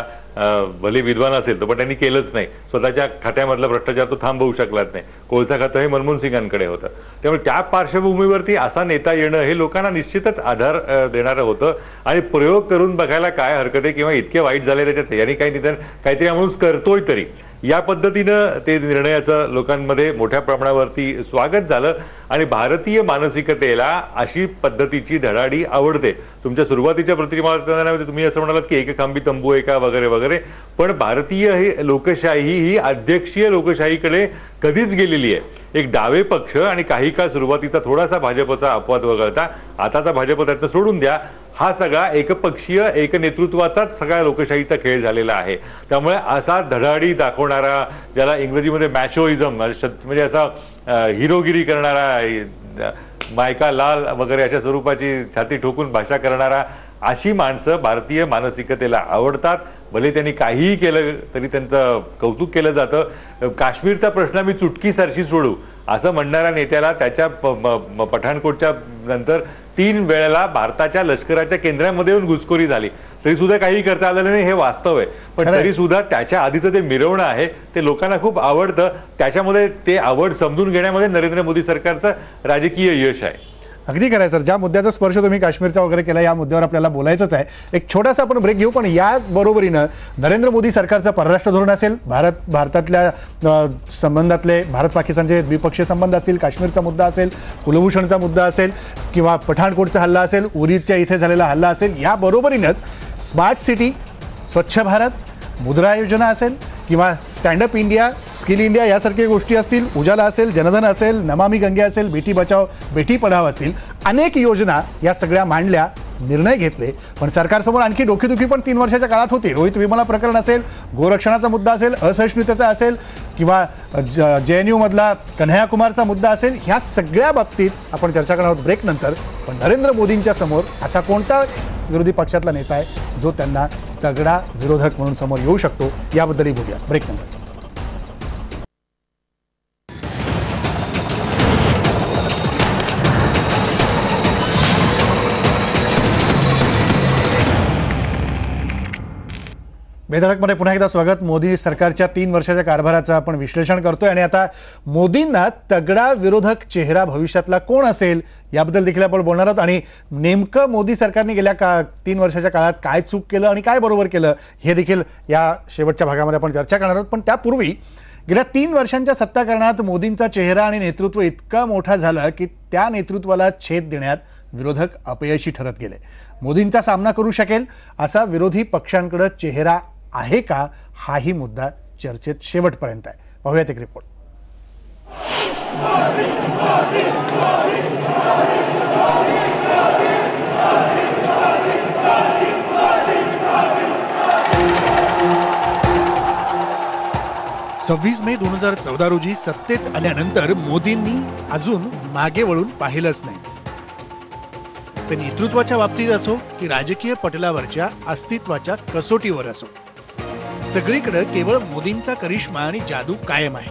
भले विद्वान असेल तर पण त्यांनी केलंच नाही, स्वतःच्या खात्यामधला भ्रष्टाचार तो थांबवू शकलाच नाही, कोळसा खातं हे मनमोहन सिंगांकडे होतं. त्यामुळे त्या पार्श्वभूमीवरती असा नेता येणं हे लोकांना निश्चितच आधार देणारं होतं. आणि प्रयोग करून बघायला काय हरकत आहे, किंवा इतके वाईट झाले त्याच्यात यांनी काही निदान काहीतरी माणूस करतोय तरी, या पद्धतीनं ते निर्णयाचं लोकांमध्ये मोठ्या प्रमाणावरती स्वागत झालं. आणि भारतीय मानसिकतेला अशी पद्धतीची धडाडी आवडते. तुमच्या सुरुवातीच्या प्रतिमामध्ये तुम्ही असं म्हणालात की एकखांबी तंबू आहे का वगैरे वगैरे, पण भारतीय ही लोकशाही ही अध्यक्षीय लोकशाहीकडे कधीच गेलेली आहे. एक डावे पक्ष आणि काही काळ सुरुवातीचा थोडासा भाजपचा अपवाद वगळता आताचा भाजप त्यातनं सोडून द्या, हा सगळा एकपक्षीय एक नेतृत्वाचाच सगळ्या लोकशाहीचा खेळ झालेला आहे. त्यामुळे असा धडाडी दाखवणारा, ज्याला इंग्रजीमध्ये मॅचोइझम म्हणजे असा हिरोगिरी करणारा, मायका लाल वगैरे अशा स्वरूपाची छाती ठोकून भाषा करणारा, अशी माणसं भारतीय मानसिकतेला आवडतात. भले त्यांनी काहीही केलं तरी त्यांचं कौतुक केलं जातं. काश्मीरचा प्रश्न मी चुटकीसारशी सोडू असं म्हणणाऱ्या नेत्याला त्याच्या पठाणकोटच्या नंतर 3 वेळेला भारताच्या लष्कराच्या केंद्रामध्ये येऊन घुसखोरी झाली, तरी सुद्धा काही करता आलं नाही, हे वास्तव आहे. पण तरी सुद्धा त्याच्या आधीचं ते मिरवणं आहे ते लोकांना खूप आवडतं. त्याच्यामध्ये ते आवड समजून घेण्यामध्ये नरेंद्र मोदी सरकारचं राजकीय यश आहे. अगदी खरं आहे सर. ज्या मुद्द्याचा स्पर्श तुम्ही काश्मीरचा वगैरे केला, या मुद्द्यावर आपल्याला बोलायचंच आहे. एक छोटासा आपण ब्रेक घेऊ, पण या बरोबरीनं नरेंद्र मोदी सरकारचं परराष्ट्र धोरण असेल, भारतातल्या संबंधातले भारत पाकिस्तानचे द्विपक्षीय संबंध असतील, काश्मीरचा मुद्दा असेल, कुलभूषणचा मुद्दा असेल, किंवा पठाणकोटचा हल्ला असेल, उरीच्या इथे झालेला हल्ला असेल, या बरोबरीनंच स्मार्ट सिटी, स्वच्छ भारत, मुद्रा योजना असेल, किंवा स्टँडअप इंडिया, स्किल इंडिया यासारख्या गोष्टी असतील, उजाला असेल, जनधन असेल, नमामि गंगे असेल, बेटी बचाव बेटी पढाव असतील, अनेक योजना या सगळ्या मांडल्या, निर्णय घेतले. पण सरकारसमोर आणखी डोकेदुखी पण 3 वर्षाच्या काळात होती. रोहित विमला प्रकरण असेल, गोरक्षणाचा मुद्दा असेल, असहिष्णुतेचा असेल, किंवा JNU मधला कन्हैया कुमारचा मुद्दा असेल, ह्या सगळ्या बाबतीत आपण चर्चा करणार आहोत ब्रेक नंतर. पण नरेंद्र मोदींच्या समोर असा कोणता विरोधी पक्षातला नेता आहे जो त्यांना तगडा विरोधक म्हणून समोर येऊ शकतो, याबद्दलही बोलूया ब्रेक नंतर. बेधडकमध्ये पुन्हा एकदा स्वागत. मोदी सरकारच्या 3 वर्षाच्या कारभाराचं आपण विश्लेषण करतोय आणि आता मोदींना तगडा विरोधक चेहरा भविष्यातला कोण असेल याबद्दल देखील आपण बोलणार आहोत. आणि नेमकं मोदी सरकारने गेल्या 3 वर्षाच्या काळात काय चूक केलं आणि काय बरोबर केलं हे देखील या शेवटच्या भागामध्ये आपण चर्चा करणार आहोत. पण त्यापूर्वी गेल्या 3 वर्षांच्या सत्ताकारणात मोदींचा चेहरा आणि नेतृत्व इतका मोठा झालं की त्या नेतृत्वाला छेद देण्यात विरोधक अपयशी ठरत गेले. मोदींचा सामना करू शकेल असा विरोधी पक्षांकडे चेहरा आहे का, हाही मुद्दा चर्चेत शेवटपर्यंत आहे. पाहूयात एक रिपोर्ट. सव्वीस मे 2014 रोजी सत्तेत आल्यानंतर मोदींनी अजून मागे वळून पाहिलंच नाही. ते नेतृत्वाच्या बाबतीत असो की राजकीय पटलावरच्या अस्तित्वाच्या कसोटीवर असो, सगळीकडे केवळ मोदींचा करिश्मा आणि जादू कायम आहे.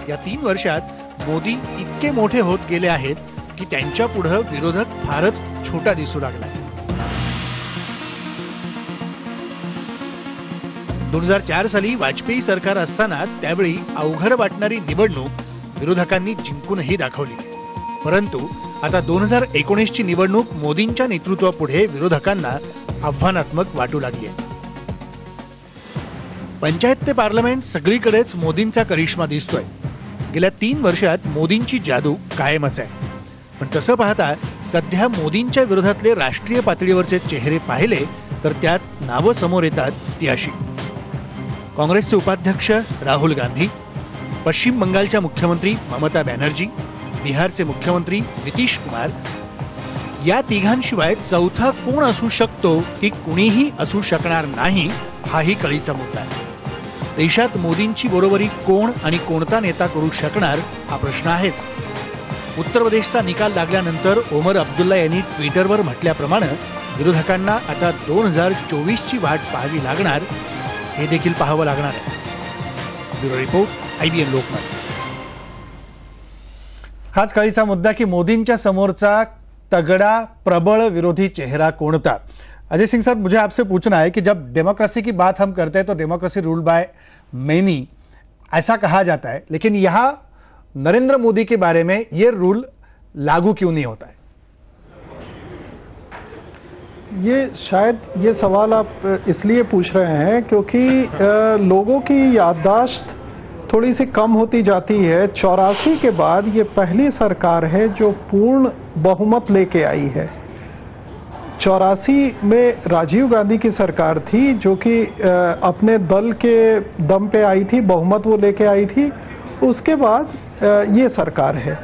या 3 वर्षात मोदी इतके मोठे होत गेले आहेत की त्यांच्या पुढे विरोधक फारच छोटा दिसू लागला. 2004 साली वाजपेयी सरकार असताना त्यावेळी अवघड वाटणारी निवडणूक विरोधकांनी जिंकूनही दाखवली. परंतु आता 2019 ची निवडणूक मोदींच्या नेतृत्वापुढे विरोधकांना आव्हानात्मक वाटू लागली आहे. पंचायत ते पार्लमेंट सगळीकडेच मोदींचा करिश्मा दिसतोय. गेल्या 3 वर्षात मोदींची जादू कायमच आहे. पण तसं पाहता सध्या मोदींच्या विरोधातले राष्ट्रीय पातळीवरचे चेहरे पाहिले तर त्यात नावं समोर येतात ती अशी: काँग्रेसचे उपाध्यक्ष राहुल गांधी, पश्चिम बंगालच्या मुख्यमंत्री ममता बॅनर्जी, बिहारचे मुख्यमंत्री नितीश कुमार. या तिघांशिवाय चौथा कोण असू शकतो की कुणीही असू शकणार नाही, हाही कळीचा मुद्दा आहे. देशात मोदींची बरोबरी कोण आणि कोणता नेता करू शकणार हा प्रश्न आहेच. उत्तर प्रदेशचा निकाल लागल्यानंतर ओमर अब्दुल्ला यांनी ट्विटरवर म्हटल्याप्रमाणे विरोधकांना आता 2024 ची वाट पाहावी लागणार, हे देखील पाहावं लागणार आहे. Bureau report, IBN Lokmat. हाच काळीचा मुद्दा की मोदींच्या समोरचा तगड़ा प्रबल विरोधी चेहरा कोणता। अजय सिंह साहब, मुझे आपसे पूछना है कि जब डेमोक्रेसी की बात हम करते हैं तो डेमोक्रेसी रूल्ड बाय मेनी ऐसा कहा जाता है, लेकिन यहाँ नरेंद्र मोदी के बारे में ये रूल लागू क्यों नहीं होता है? ये शायद ये सवाल आप इसलिए पूछ रहे हैं क्योंकि लोगों की याददाश्त थोड़ी सी कम होती जाती है। 84 के बाद ये पहली सरकार है जो पूर्ण बहुमत लेके आई है। 84 में राजीव गांधी की सरकार थी जो कि अपने दल के दम पे आई थी, बहुमत वो लेके आई थी। उसके बाद ये सरकार है।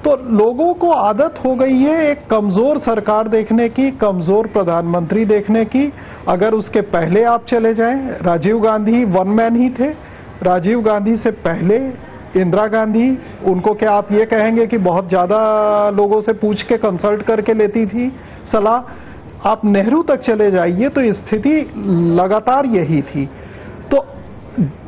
तो लोगों को आदत हो गई है एक कमजोर सरकार देखने की, कमजोर प्रधानमंत्री देखने की। अगर उसके पहले आप चले जाएं, राजीव गांधी वन मैन ही थे। राजीव गांधी से पहले इंदिरा गांधी, उनको क्या आप ये कहेंगे कि बहुत ज़्यादा लोगों से पूछ के कंसल्ट करके लेती थी सलाह। आप नेहरू तक चले जाइए तो स्थिति लगातार यही थी। तो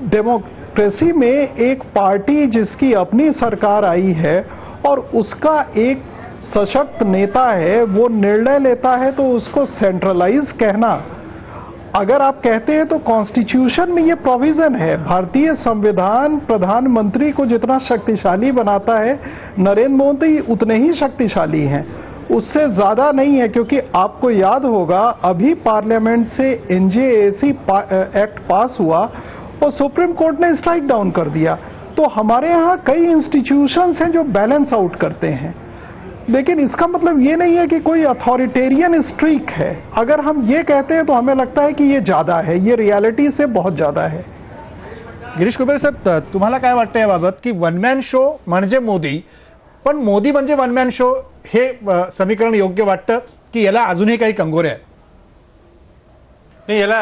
डेमोक्रेसी में एक पार्टी जिसकी अपनी सरकार आई है और उसका एक सशक्त नेता है, वो निर्णय लेता है, तो उसको सेंट्रलाइज कहना, अगर आप कहते हैं तो कॉन्स्टिट्यूशन में ये प्रोविजन है। भारतीय संविधान प्रधानमंत्री को जितना शक्तिशाली बनाता है, नरेंद्र मोदी उतने ही शक्तिशाली हैं, उससे ज्यादा नहीं है। क्योंकि आपको याद होगा अभी पार्लियामेंट से एनजेएसी एक्ट पास हुआ और सुप्रीम कोर्ट ने स्ट्राइक डाउन कर दिया। तो हमारे यहाँ कई इंस्टीट्यूशंस हैं जो बैलेंस आउट करते हैं, लेकिन इसका मतलब ये नहीं है कि कोई अथॉरिटेरियन स्ट्रीक है। अगर हम ये कहते हैं तो हमें लगता है कि ये ज्यादा है, ये रियलिटी से बहुत ज्यादा है। गिरीश कुबेर साहेब, तुम्हाला काय वाटतं याबाबत की वन मॅन शो म्हणजे मोदी, पण मोदी म्हणजे वन मॅन शो हे समीकरण योग्य वाटतं की याला अजूनही काही कंगोरे आहेत? नाही, याला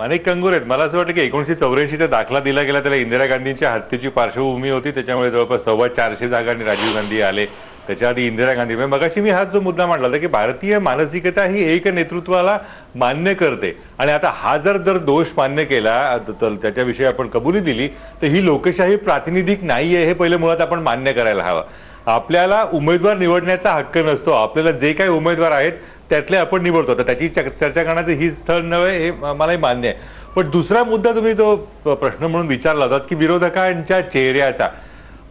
अनेक कंगोर आहेत. मला असं वाटतं की 1984चा दाखला दिला गेला, त्याला इंदिरा गांधींच्या हत्येची पार्श्वभूमी होती, त्याच्यामुळे जवळपास 425 जागांनी राजीव गांधी आले, त्याच्या आधी इंदिरा गांधी. मगाशी मी हाच जो मुद्दा मांडला होता की भारतीय मानसिकता ही एक नेतृत्वाला मान्य करते, आणि आता हा जर दोष मान्य केला, त्याच्याविषयी आपण कबुली दिली, तर ही लोकशाही प्रातिनिधिक नाहीये हे पहिले मुळात आपण मान्य करायला हवं. आपल्याला उमेदवार निवडण्याचा हक्क नसतो. आपल्याला जे काही उमेदवार आहेत त्यातले आपण निवडतो. तर त्याची चर्चा करण्याचं ही स्थळ नव्हे हे मलाही मान्य आहे. पण दुसरा मुद्दा तुम्ही तो प्रश्न म्हणून विचारला होता की विरोधकांच्या चेहऱ्याचा,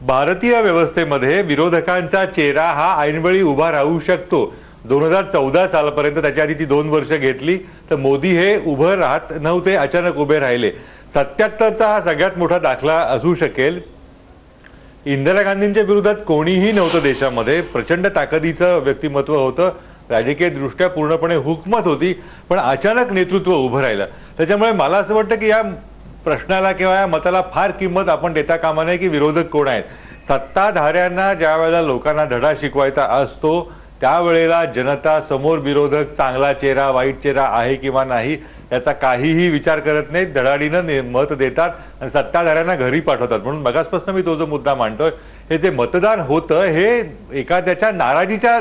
भारतीय व्यवस्थेमध्ये विरोधकांचा चेहरा हा ऐनवेळी उभा राहू शकतो. 2014 सालापर्यंत, त्याच्या आधी ती 2 वर्ष घेतली तर मोदी हे उभं राहत नव्हते, अचानक उभे राहिले. 77चा हा सगळ्यात मोठा दाखला असू शकेल. इंदिरा गांधींच्या विरोधात कोणीही नव्हतं देशामध्ये, प्रचंड ताकदीचं व्यक्तिमत्व होतं, राजकीय दृष्ट्या पूर्णपणे हुकमत होती, पण अचानक नेतृत्व उभं राहिलं. त्याच्यामुळे मला असं वाटतं की या प्रश्नाला किंवा या मताला फार किंमत आपण देता कामा नये की विरोधक कोण आहेत. सत्ताधाऱ्यांना ज्या वेळेला लोकांना धडा शिकवायचा असतो त्यावेळेला जनता समोर विरोधक चांगला चेहरा वाईट चेहरा आहे किंवा नाही याचा काहीही विचार करत नाहीत, धडाडीनं मत देतात आणि सत्ताधाऱ्यांना घरी पाठवतात. म्हणून मगासपासून मी तो जो मुद्दा मांडतोय, हे जे मतदान होतं हे एखाद्याच्या नाराजीच्या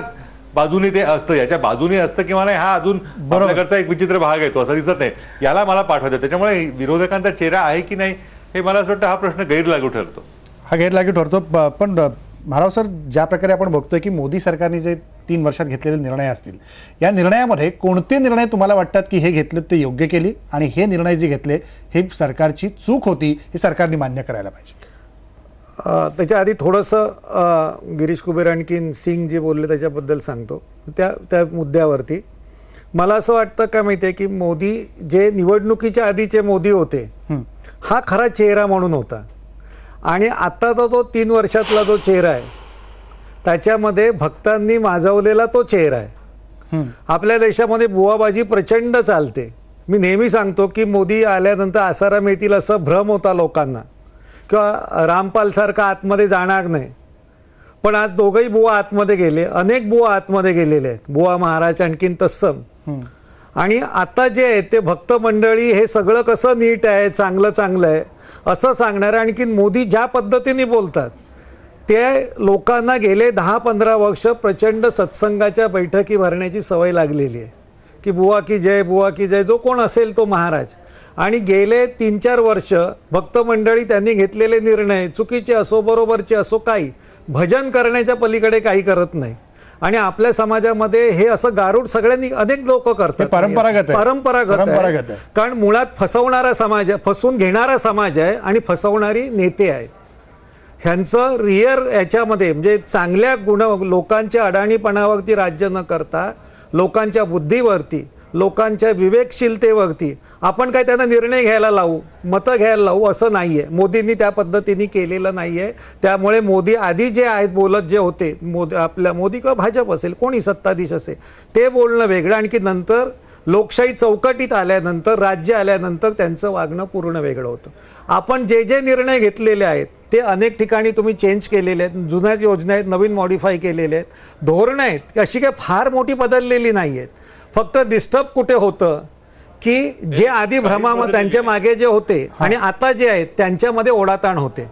बाजूने ते असतं, याच्या बाजूने असतं किंवा नाही हा अजून आपल्याकडचा एक विचित्र भाग आहे, तो असं दिसत नाही. याला मला पाठवतं. त्याच्यामुळे विरोधकांचा चेहरा आहे की नाही हे मला असं वाटतं हा प्रश्न गैरलागू ठरतो. हा गैरलागू ठरतो. पण महाराव सर, ज्या प्रकारे आपण बघतोय की मोदी सरकारने जे 3 वर्षात घेतलेले निर्णय असतील, या निर्णयामध्ये कोणते निर्णय तुम्हाला वाटतात की हे घेतले ते योग्य केली आणि हे निर्णय जे घेतले हे सरकारची चूक होती, हे सरकारने मान्य करायला पाहिजे? त्याच्या आधी थोडंसं गिरीश कुबेर आणखीन सिंग जे बोलले त्याच्याबद्दल सांगतो. त्या मुद्द्यावरती मला असं वाटतं काय माहिती आहे की मोदी जे निवडणुकीच्या आधीचे मोदी होते हा खरा चेहरा म्हणून होता, आणि आत्ताचा तो 3 वर्षातला जो चेहरा आहे त्याच्यामध्ये भक्तांनी माजवलेला तो चेहरा आहे. आपल्या देशामध्ये बुवाबाजी प्रचंड चालते. मी नेहमी सांगतो की मोदी आल्यानंतर आसाराम येतील असं भ्रम होता लोकांना, किंवा रामपालसारखा आतमध्ये जाणार नाही. पण आज दोघंही बुवा आतमध्ये गेले, अनेक बुवा आतमध्ये गेलेले आहेत, बुवा महाराज आणखीन तत्सम. आणि आता जे आहे ते भक्त मंडळी हे सगळं कसं नीट आहे, चांगलं आहे असं सांगणार. आणखीन मोदी ज्या पद्धतीने बोलतात ते लोकांना गेले 10-15 वर्ष प्रचंड सत्संगाच्या बैठकी भरण्याची सवय लागलेली आहे की बुवा की जय, जो कोण असेल तो महाराज. आणि गेले 3-4 वर्ष भक्त मंडळी त्यांनी घेतलेले निर्णय चुकीचे असो बरोबरचे असो काही, भजन करण्याच्या पलीकडे काही करत नाही. आणि आपल्या समाजामध्ये हे असं गारुड सगळ्यांनी अनेक लोक करतात. परंपरागत आहे. कारण मुळात फसवणारा समाज आहे, फसवून घेणारा समाज आहे आणि फसवणारी नेते आहेत. ह्यांचं रिअर याच्यामध्ये म्हणजे चांगल्या लोकांच्या अडाणीपणावरती राज्य न करता लोकांच्या बुद्धीवरती, लोकांच्या विवेकशीलतेवरती आपण काय त्यांना निर्णय घ्यायला लावू, मतं घ्यायला लावू असं नाही आहे. मोदींनी त्या पद्धतीने केलेलं नाही आहे. त्यामुळे मोदी आधी जे आहेत बोलत जे होते, मोदी किंवा भाजप असेल कोणी सत्ताधीश असेल ते बोलणं वेगळं, आणखी नंतर लोकशाही चौकटीत आल्यानंतर, राज्य आल्यानंतर त्यांचं वागणं पूर्ण वेगळं होतं. आपण जे जे निर्णय घेतलेले आहेत ते अनेक ठिकाणी तुम्ही चेंज केलेले आहेत. जुन्या योजना आहेत, नवीन मॉडिफाय केलेले आहेत. धोरणं आहेत अशी काय फार मोठी बदललेली नाही आहेत. फक्त डिस्टर्ब कुठे होतं की जे आधी भ्रमामध्ये त्यांच्या मागे जे होते आणि आता जे आहेत त्यांच्यामध्ये ओढाताण होते.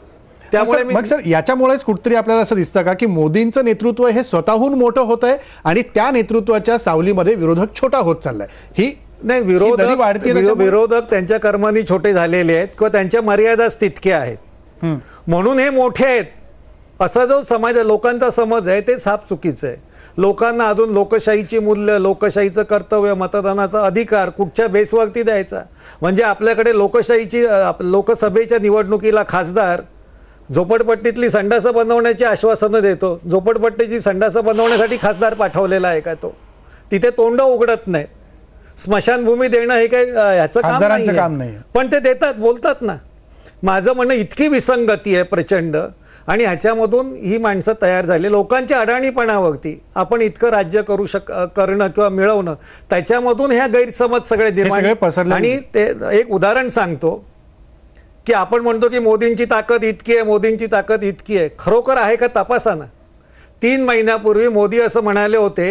त्यामुळे मग सर याच्यामुळेच कुठतरी आपल्याला असं दिसतं का की मोदींचं नेतृत्व हे स्वतःहून मोठं होत आहे आणि त्या नेतृत्वाच्या सावलीमध्ये विरोधक छोटा होत चाललाय? ही नाही, विरोधक त्यांच्या कर्मानी छोटे झालेले आहेत किंवा त्यांच्या मर्यादाच तितक्या आहेत म्हणून हे मोठे आहेत असा जो समाज लोकांचा समज आहे ते साफ चुकीचं आहे. लोकांना अजून लोकशाहीची मूल्य, लोकशाहीचं कर्तव्य, मतदानाचा अधिकार कुठच्या बेसवरती द्यायचा? म्हणजे आपल्याकडे लोकशाहीची लोकसभेच्या निवडणुकीला खासदार झोपडपट्टीतली संडासं बनवण्याची आश्वासनं देतो. झोपडपट्टीची संडासं बनवण्यासाठी खासदार पाठवलेला आहे का तो? तिथे तोंड उघडत नाही. स्मशानभूमी देणं हे काय ह्याचं काम नाही, पण ते देतात, बोलतात ना. माझं म्हणणं इतकी विसंगती आहे प्रचंड आणि ह्याच्यामधून ही माणसं तयार झाली. लोकांच्या अडाणीपणावरती आपण इतकं राज्य करणं किंवा मिळवणं, त्याच्यामधून ह्या गैरसमज सगळे निर्माण. आणि ते एक उदाहरण सांगतो की आपण म्हणतो की मोदींची ताकद इतकी आहे, मोदींची ताकद इतकी आहे. खरोखर आहे का तपासा ना. 3 महिन्यापूर्वी मोदी असं म्हणाले होते,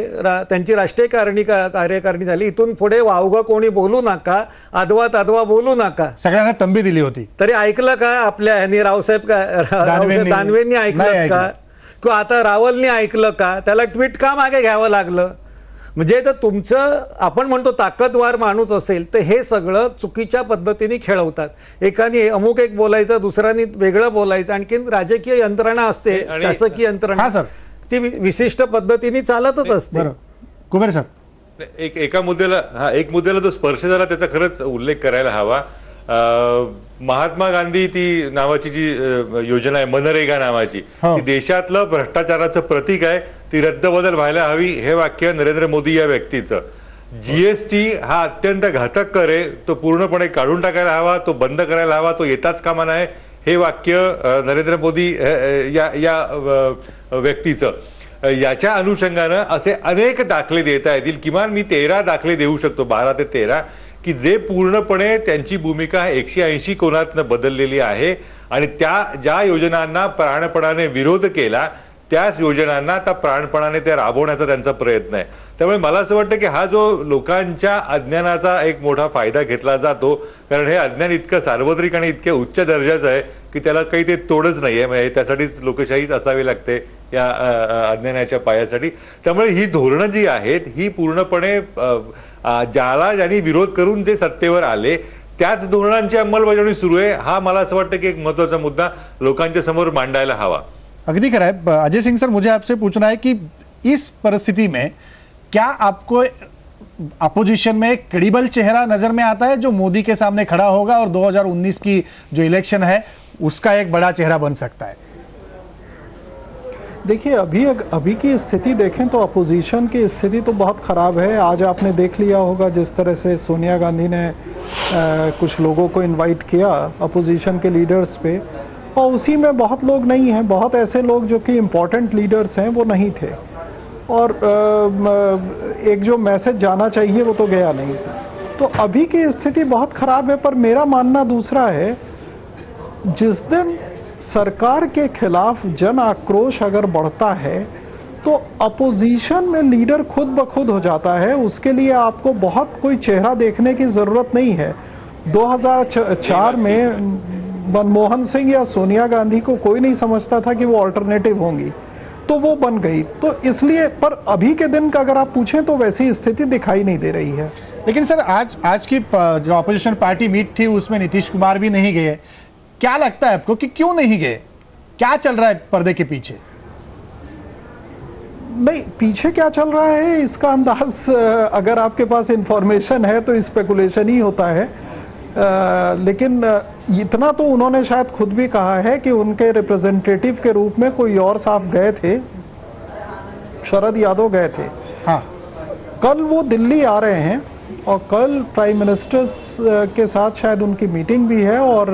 त्यांची राष्ट्रीय कार्यकारिणी झाली, इथून पुढे वावगं कोणी बोलू नका, अदवा बोलू नका, सगळ्यांना तंबी दिली होती. तरी ऐकलं का आपल्या ह्यांनी? रावसाहेब दानवेंनी ऐकलं का? किंवा आता रावलनी ऐकलं का? त्याला ट्विट का मागे घ्यावं लागलं? म्हणजे तर तुमचं आपण म्हणतो ताकदवार माणूस असेल तर हे सगळं चुकीच्या पद्धतीने खेळवतात. एकाने अमुक एक बोलायचं, दुसऱ्याने वेगळं बोलायचं. आणखीन राजकीय यंत्रणा असते, शासकीय यंत्रणा ती विशिष्ट पद्धतीने चालतच असते. कुबेर सर, एक मुद्द्याला जो स्पर्श झाला त्याचा खरंच उल्लेख करायला हवा. महात्मा गांधी ती नावाची जी योजना आहे मनरेगा नावाची, ती देशातलं भ्रष्टाचाराचं प्रतीक आहे. ती रद्दबदल व्हायला हवी हे वाक्य नरेंद्र मोदी या व्यक्तीचं. जीएसटी हा अत्यंत घातक कर आहे, तो पूर्णपणे काढून टाकायला हवा, तो बंद करायला हवा, तो येताच कामा नये हे वाक्य नरेंद्र मोदी या व्यक्तीचं. याच्या अनुषंगानं असे अनेक दाखले देता येतील. किमान मी 13 दाखले देऊ शकतो, 12 ते 13, की जे पूर्णपणे त्यांची भूमिका 180 कोनातनं बदललेली आहे आणि त्या ज्या योजनांना प्राणपणाने विरोध केला त्याच योजनांना आता प्राणपणाने त्या राबवण्याचा त्यांचा प्रयत्न आहे. त्यामुळे मला असं वाटतं की हा जो लोकांच्या अज्ञानाचा एक मोठा फायदा घेतला जातो, कारण हे अज्ञान इतकं सार्वत्रिक आणि इतक्या उच्च दर्जाचं आहे की त्याला काही ते तोडच नाही आहे. म्हणजे त्यासाठीच लोकशाहीच असावी लागते या अज्ञानाच्या पायासाठी. त्यामुळे ही धोरणं जी आहेत ही पूर्णपणे ज्यांनी विरोध करून जे सत्तेवर आले त्याच धोरणांची अंमलबजावणी सुरू आहे. हा मला असं वाटतं की एक महत्त्वाचा मुद्दा लोकांच्या समोर मांडायला हवा. अगदी खरा है. अजय सिंह सर, मुझे आपसे पूछना है कि इस परिस्थिति में क्या आपको अपोजिशन में एक क्रेडिबल चेहरा नजर में आता है जो मोदी के सामने खड़ा होगा और 2019 की जो इलेक्शन है उसका एक बड़ा चेहरा बन सकता है? देखिए, अभी की स्थिति देखें तो अपोजिशन की स्थिति तो बहुत ख़राब है. आज आपने देख लिया होगा जिस तरह से सोनिया गांधी ने कुछ लोगों को इनवाइट किया अपोजिशन के लीडर्स पे, और उसी में बहुत लोग नहीं हैं, बहुत ऐसे लोग जो कि इम्पोर्टेंट लीडर्स हैं वो नहीं थे, और एक जो मैसेज जाना चाहिए वो तो गया नहीं. तो अभी की स्थिति बहुत ख़राब है. पर मेरा मानना दूसरा है, जिस दिन सरकार के खिलाफ जन आक्रोश अगर बढ़ता है तो अपोजिशन में लीडर खुद ब खुद हो जाता है. उसके लिए आपको बहुत कोई चेहरा देखने की ज़रूरत नहीं है. 2004 में मनमोहन सिंह या सोनिया गांधी को कोई नहीं समझता था कि वो अल्टरनेटिव होंगी, तो वो बन गई. तो इसलिए, पर अभी के दिन का अगर आप पूछें तो वैसी स्थिति दिखाई नहीं दे रही है. लेकिन सर आज की जो अपोजिशन पार्टी मीट थी उसमें नीतीश कुमार भी नहीं गए. क्या लगता है आपको कि क्यों नहीं गए? क्या चल रहा है पर्दे के पीछे? नहीं, पीछे क्या चल रहा है इसका अंदाज अगर आपके पास इंफॉर्मेशन है तो स्पेकुलेशन ही होता है। लेकिन इतना तो उन्होंने शायद खुद भी कहा है कि उनके रिप्रेजेंटेटिव के रूप में कोई और साहब गए थे, शरद यादव गए थे। हाँ, कल वो दिल्ली आ रहे हैं और कल प्राइम मिनिस्टर के साथ शायद उनकी मीटिंग भी है और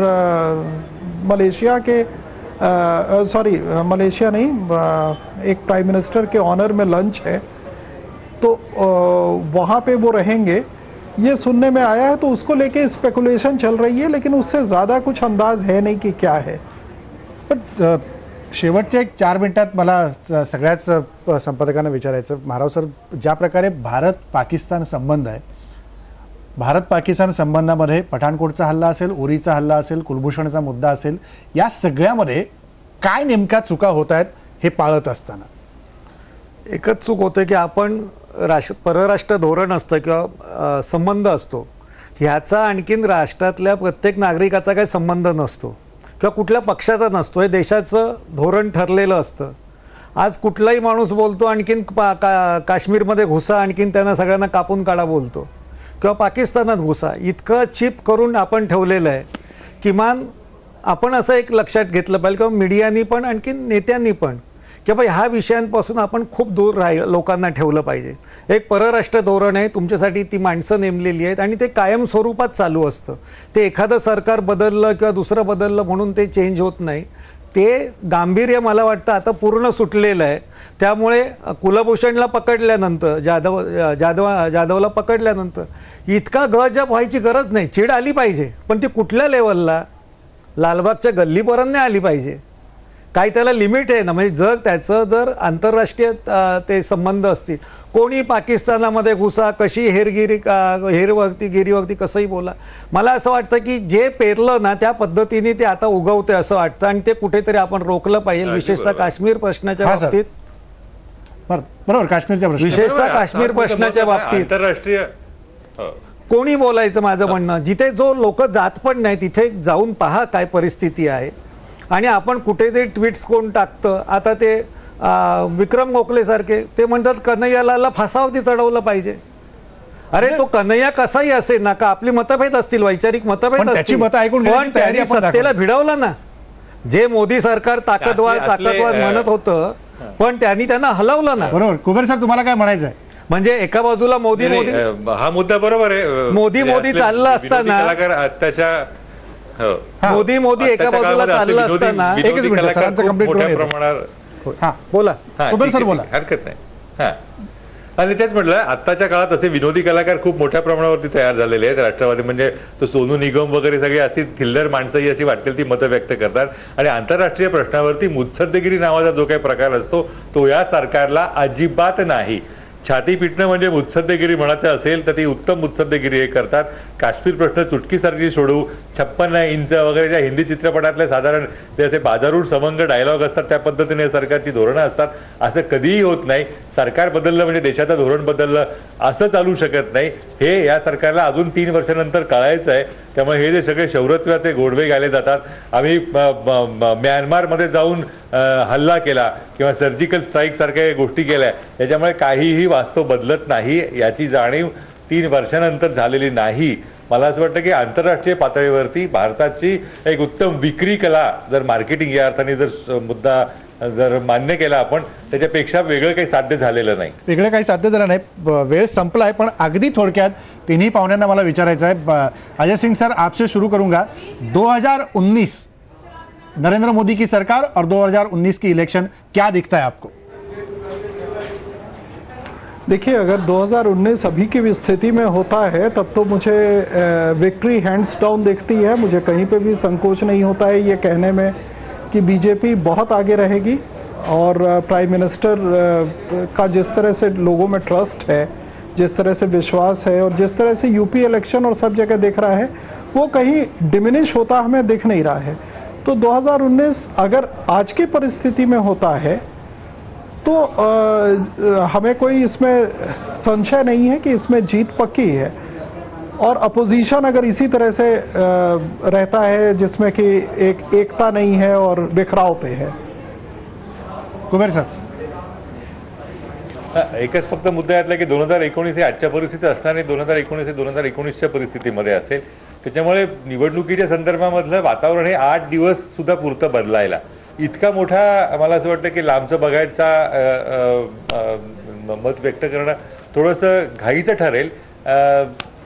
मलेशिया के मलेशिया नहीं, एक प्राइम मिनिस्टर के ऑनर में लंच है, तो वहाँ पे वो रहेंगे, ये सुनने में आया है। तो उसको लेके स्पेकुलेशन चल रही है, लेकिन उससे ज़्यादा कुछ अंदाज है नहीं कि क्या है। पण शेवटच्या एक 4 मिनिटात मला सगळ्याच संपादकांना विचारायचं, महाराव सर, ज्या प्रकारे भारत पाकिस्तान संबंध आहे, भारत पाकिस्तान संबंधामध्ये पठाणकोटचा हल्ला असेल, उरीचा हल्ला असेल, कुलभूषणचा मुद्दा असेल, या सगळ्यामध्ये काय नेमक्या चुका होत आहेत हे पाळत असताना? एकच चूक होते की आपण परराष्ट्र धोरण असतं किंवा संबंध असतो, ह्याचा आणखीन राष्ट्रातल्या प्रत्येक नागरिकाचा काही संबंध नसतो किंवा कुठल्या पक्षाचा नसतो, हे देशाचं धोरण ठरलेलं असतं। आज कुठलाही माणूस बोलतो आणखीन काश्मीरमध्ये घुसा, आणखीन त्यांना सगळ्यांना कापून काढा बोलतो, किंवा पाकिस्तानात घुसा, इतकं चिप करून आपण ठेवलेलं आहे। किमान आपण असं एक लक्षात घेतलं पाहिजे किंवा मीडियानी पण आणखीन नेत्यांनी पण की बाबा ह्या विषयांपासून आपण खूप दूर लोकांना ठेवलं पाहिजे। एक परराष्ट्र धोरण आहे, तुमच्यासाठी ती माणसं नेमलेली आहेत आणि ते कायम स्वरूपात चालू असतं। ते एखादं सरकार बदललं किंवा दुसरं बदललं म्हणून ते चेंज होत नाही, ते गांभीर्य मला वाटतं आता पूर्ण सुटलेलं आहे। त्यामुळे कुलभूषणला पकडल्यानंतर जाधवला पकडल्यानंतर इतका गजब व्हायची गरज नाही, चीड आली पाहिजे, पण ती कुठल्या लेवलला, लालबागच्या गल्लीपर्यंत नाही आली पाहिजे। काही त्याला लिमिट आहे ना, म्हणजे जर त्याचं जर आंतरराष्ट्रीय ते संबंध असतील, कोणी पाकिस्तानामध्ये घुसा, कशी हेरगिरीवरती कसंही बोला, मला असं वाटतं की जे पेरलं ना त्या पद्धतीने ते आता उगवते असं वाटतं आणि ते कुठेतरी आपण रोखलं पाहिजे, विशेषतः काश्मीर प्रश्नाच्या बाबतीत। बरोबर, काश्मीरच्या प्रश्नात, विशेषतः काश्मीर प्रश्नाच्या बाबतीत आंतरराष्ट्रीय कोणी बोलायचं, माझं म्हणणं, जिथे जो लोक जात पण नाही तिथे जाऊन पहा काय परिस्थिती आहे। आणि आपण कुठेतरी ट्विट्स कोण टाकतं, आता ते विक्रम गोखले सारखे ते म्हणतात कन्हैयाला फासावरती चढवलं पाहिजे। अरे तो कन्हैया कसाही असेल ना, का आपली मतभेद असतील, वैचारिक मतभेद असतील, पण त्यांनी सत्तेला भिडवलं ना। जे मोदी सरकार ताकदवार म्हणत होतं, पण त्यांना हलवलं ना। बरोबर, कुबेर सर, तुम्हाला काय म्हणायचं आहे? म्हणजे एका बाजूला मोदी हा मुद्दा बरोबर आहे, मोदी चाललं असताना, आत्ताच्या मोदी एका बाजूला चाललं असताना, एकच मिनिट सरांचं कंप्लीट मोठ्या करून प्रमाणात, हां बोला कुबेर सर, बोला। हरकत नाही। हां, आणि तेच म्हटलं, आत्ताच्या काळात असे विनोदी कलाकार खूप मोठ्या प्रमाणावरती तयार झालेले आहेत राष्ट्रवादी, म्हणजे तो सोनू निगम वगैरे सगळे अशी खिल्लर माणसंही अशी वाटेल ती मतं व्यक्त करतात आणि आंतरराष्ट्रीय प्रश्नावरती मुत्सद्देगिरी नावाचा जो काही प्रकार असतो तो या सरकारला अजिबात नाही। छाती पिटणं म्हणजे मुत्सद्देगिरी म्हणायचं असेल तर ती उत्तम मुत्सद्देगिरी हे करतात। काश्मीर प्रश्न चुटकीसारखी सोडवू, 56 इंच वगैरे ज्या हिंदी चित्रपटातले साधारण जे असे बाजारूड समंग डायलॉग असतात त्या पद्धतीने सरकारची धोरणं असतात, असं कधीही होत नाही। सरकार बदललं म्हणजे देशाचं धोरण बदललं असं चालू शकत नाही, हे या सरकारला अजून 3 वर्षानंतर कळायचं आहे। त्यामुळे हे जे सगळे शौर्यत्वाचे गोडवे गायले जातात, आम्ही म्यानमारमध्ये जाऊन हल्ला केला किंवा सर्जिकल स्ट्राईक सारख्या गोष्टी केल्या, याच्यामुळे काहीही वास्तव बदलत नाही, याची जाणीव 3 वर्षानंतर झालेली नाही। मला असं वाटतं की आंतरराष्ट्रीय पातळीवरती भारताची एक उत्तम विक्री कला, जर मार्केटिंग या अर्थाने जर मुद्दा जर मान्य केला आपण, त्याच्यापेक्षा वेगळं काही साध्य झालेलं नाही, वेगळं काही साध्य झालं नाही। वेळ संपलाय, पण अगदी थोडक्यात तिन्ही पाहुण्यांना मला विचारायचं आहे। अजय सिंह सर, आपसे शुरू करूंगा। 2019 नरेंद्र मोदी की सरकार और 2019 की इलेक्शन क्या दिखता है आपको? देखिए, अगर 2019 अभी की स्थिति में होता है तब तो मुझे विक्ट्री हैंड्स डाउन दिखती है। मुझे कहीं पे भी संकोच नहीं होता है ये कहने में कि बीजेपी बहुत आगे रहेगी और प्राइम मिनिस्टर का जिस तरह से लोगों में ट्रस्ट है, जिस तरह से विश्वास है और जिस तरह से यूपी इलेक्शन और सब जगह दिख रहा है, वो कहीं डिमिनिश होता हमें दिख नहीं रहा है। तो 2019 अगर आज की परिस्थिति में होता है तो हमें कोई इसमें संशय नहीं है कि इसमें जीत पक्की है। और अपोजिशन अगर इसी तरह से रहता है जिसमें कि एकता नहीं है और बिखराव पे है। कुबेर सर, एकच फक्त मुद्दा यातला की 2019 हे आजच्या परिस्थितीत असताना 2019 हे 2019च्या परिस्थितीमध्ये असेल. त्याच्यामुळे निवडणुकीच्या संदर्भामधलं वातावरण हे 8 दिवस सुद्धा पुरतं बदलायला. इतका मोठा मला असं वाटतं की लांबचं बघायचा मत व्यक्त करणं थोडंसं घाईचं ठरेल.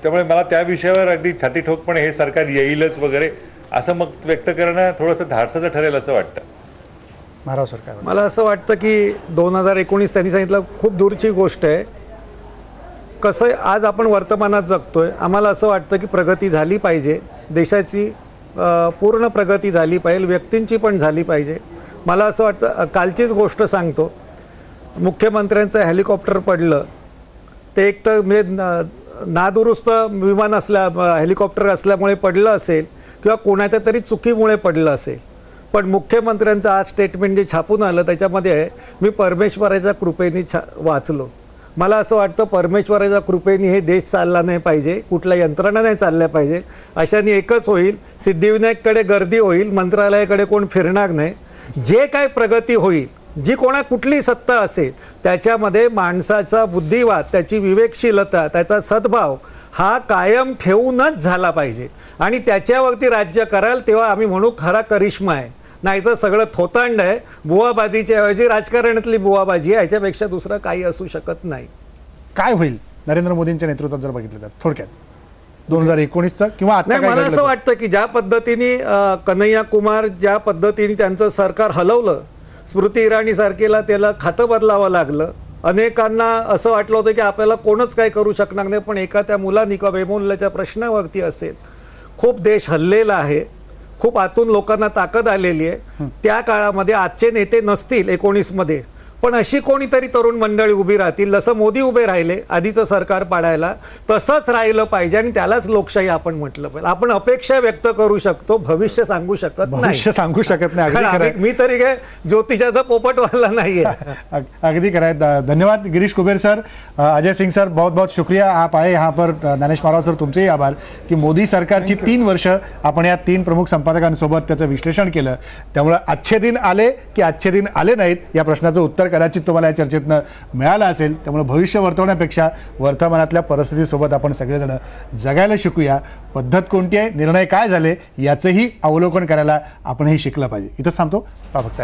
त्यामुळे मला त्या विषयावर अगदी छाती ठोकपणे हे सरकार येईलच वगैरे असं मत व्यक्त करणं थोडंसं धाडसाचं ठरेल असं वाटतं. महाराव सरकार, मला असं वाटतं की 2019 त्यांनी सांगितलं खूप दूरची गोष्ट आहे. कसं आहे, आज आपण वर्तमानात जगतोय. आम्हाला असं वाटतं की प्रगती झाली पाहिजे, देशाची पूर्ण प्रगती झाली पाहिजे, व्यक्तींची पण झाली पाहिजे. मला असं वाटतं, कालचीच गोष्ट सांगतो, मुख्यमंत्र्यांचं हेलिकॉप्टर पडलं ते एक तर म्हणजे नादुरुस्त विमान हेलिकॉप्टर असल्यामुळे पडलं असेल किंवा कोणाच्या तरी चुकीमुळे पडलं असेल. पण मुख्यमंत्र्यांचं आज स्टेटमेंट जे छापून आलं त्याच्यामध्ये आहे, मी परमेश्वराच्या कृपेने वाचलो. मला असं वाटतं परमेश्वराच्या कृपेने हे देश चालला नाही पाहिजे, कुठल्या यंत्रणा नाही चालल्या पाहिजे. अशाने एकच होईल, सिद्धिविनायककडे गर्दी होईल, मंत्रालयाकडे कोण फिरणार नाही. जे काय प्रगती होईल, जी कुठली सत्ता असेल त्याच्यामध्ये माणसाचा बुद्धिवाद, त्याची विवेकशीलता, त्याचा सद्भाव हा कायम ठेवूनच झाला पाहिजे. आणि त्याच्यावरती राज्य कराल तेव्हा आम्ही म्हणू खरा करिश्मा आहे. नाहीतर सगळं थोतांड आहे, बुवाबाजीच्या ऐवजी राजकारणातली बुवाबाजी आहे. याच्यापेक्षा दुसरं काही असू शकत नाही. काय होईल नरेंद्र मोदींच्या नेतृत्वात जर बघितलं तर थोडक्यात 2019चं किंवा आता नाही, मला असं वाटतं की ज्या पद्धतीने कन्हैया कुमार ज्या पद्धतीने त्यांचं सरकार हलवलं, स्मृती इराणी सारखेला त्याला खातं बदलावं लागलं. अनेकांना असं वाटलं होतं की आपल्याला कोणच काही करू शकणार नाही. पण एका त्या मुलांनी किंवा बेमूल्याच्या प्रश्नावरती असेल, खूप देश हललेला आहे, खूप आतून लोकांना ताकद आलेली आहे. त्या काळामध्ये आजचे नेते नसतील 19 मध्ये, पण अशी कोणीतरी तरुण मंडळी उभी राहतील. जसं मोदी उभे राहिले आधीचं सरकार पाडायला, तसंच राहिलं पाहिजे. आणि त्यालाच लोकशाही आपण म्हटलं पाहिजे. आपण अपेक्षा व्यक्त करू शकतो, भविष्य सांगू शकत नाही. भविष्य सांगू शकत नाही. मी तरी काय ज्योतिषाचा पोपटवाला नाहीये. अगदी खरं. धन्यवाद गिरीश कुबेर सर, अजय सिंह सर, बहुत बहुत शुक्रिया आप आए यहाँ पर. ज्ञानेश माराव सर, तुमचेही आभार की मोदी सरकारची 3 वर्ष आपण या 3 प्रमुख संपादकांसोबत त्याचं विश्लेषण केलं. त्यामुळे अच्छे दिन आले की अच्छे दिन आले नाहीत या प्रश्नाचं उत्तर कदाचित तुम्हाला या चर्चेतनं मिळालं असेल. त्यामुळे भविष्य वर्तवण्यापेक्षा वर्तमानातल्या परिस्थितीसोबत आपण सगळेजण जगायला शिकूया. पद्धत कोणती आहे, निर्णय काय झाले याचंही अवलोकन करायला आपणही शिकलं पाहिजे. इथंच थांबतो. फक्त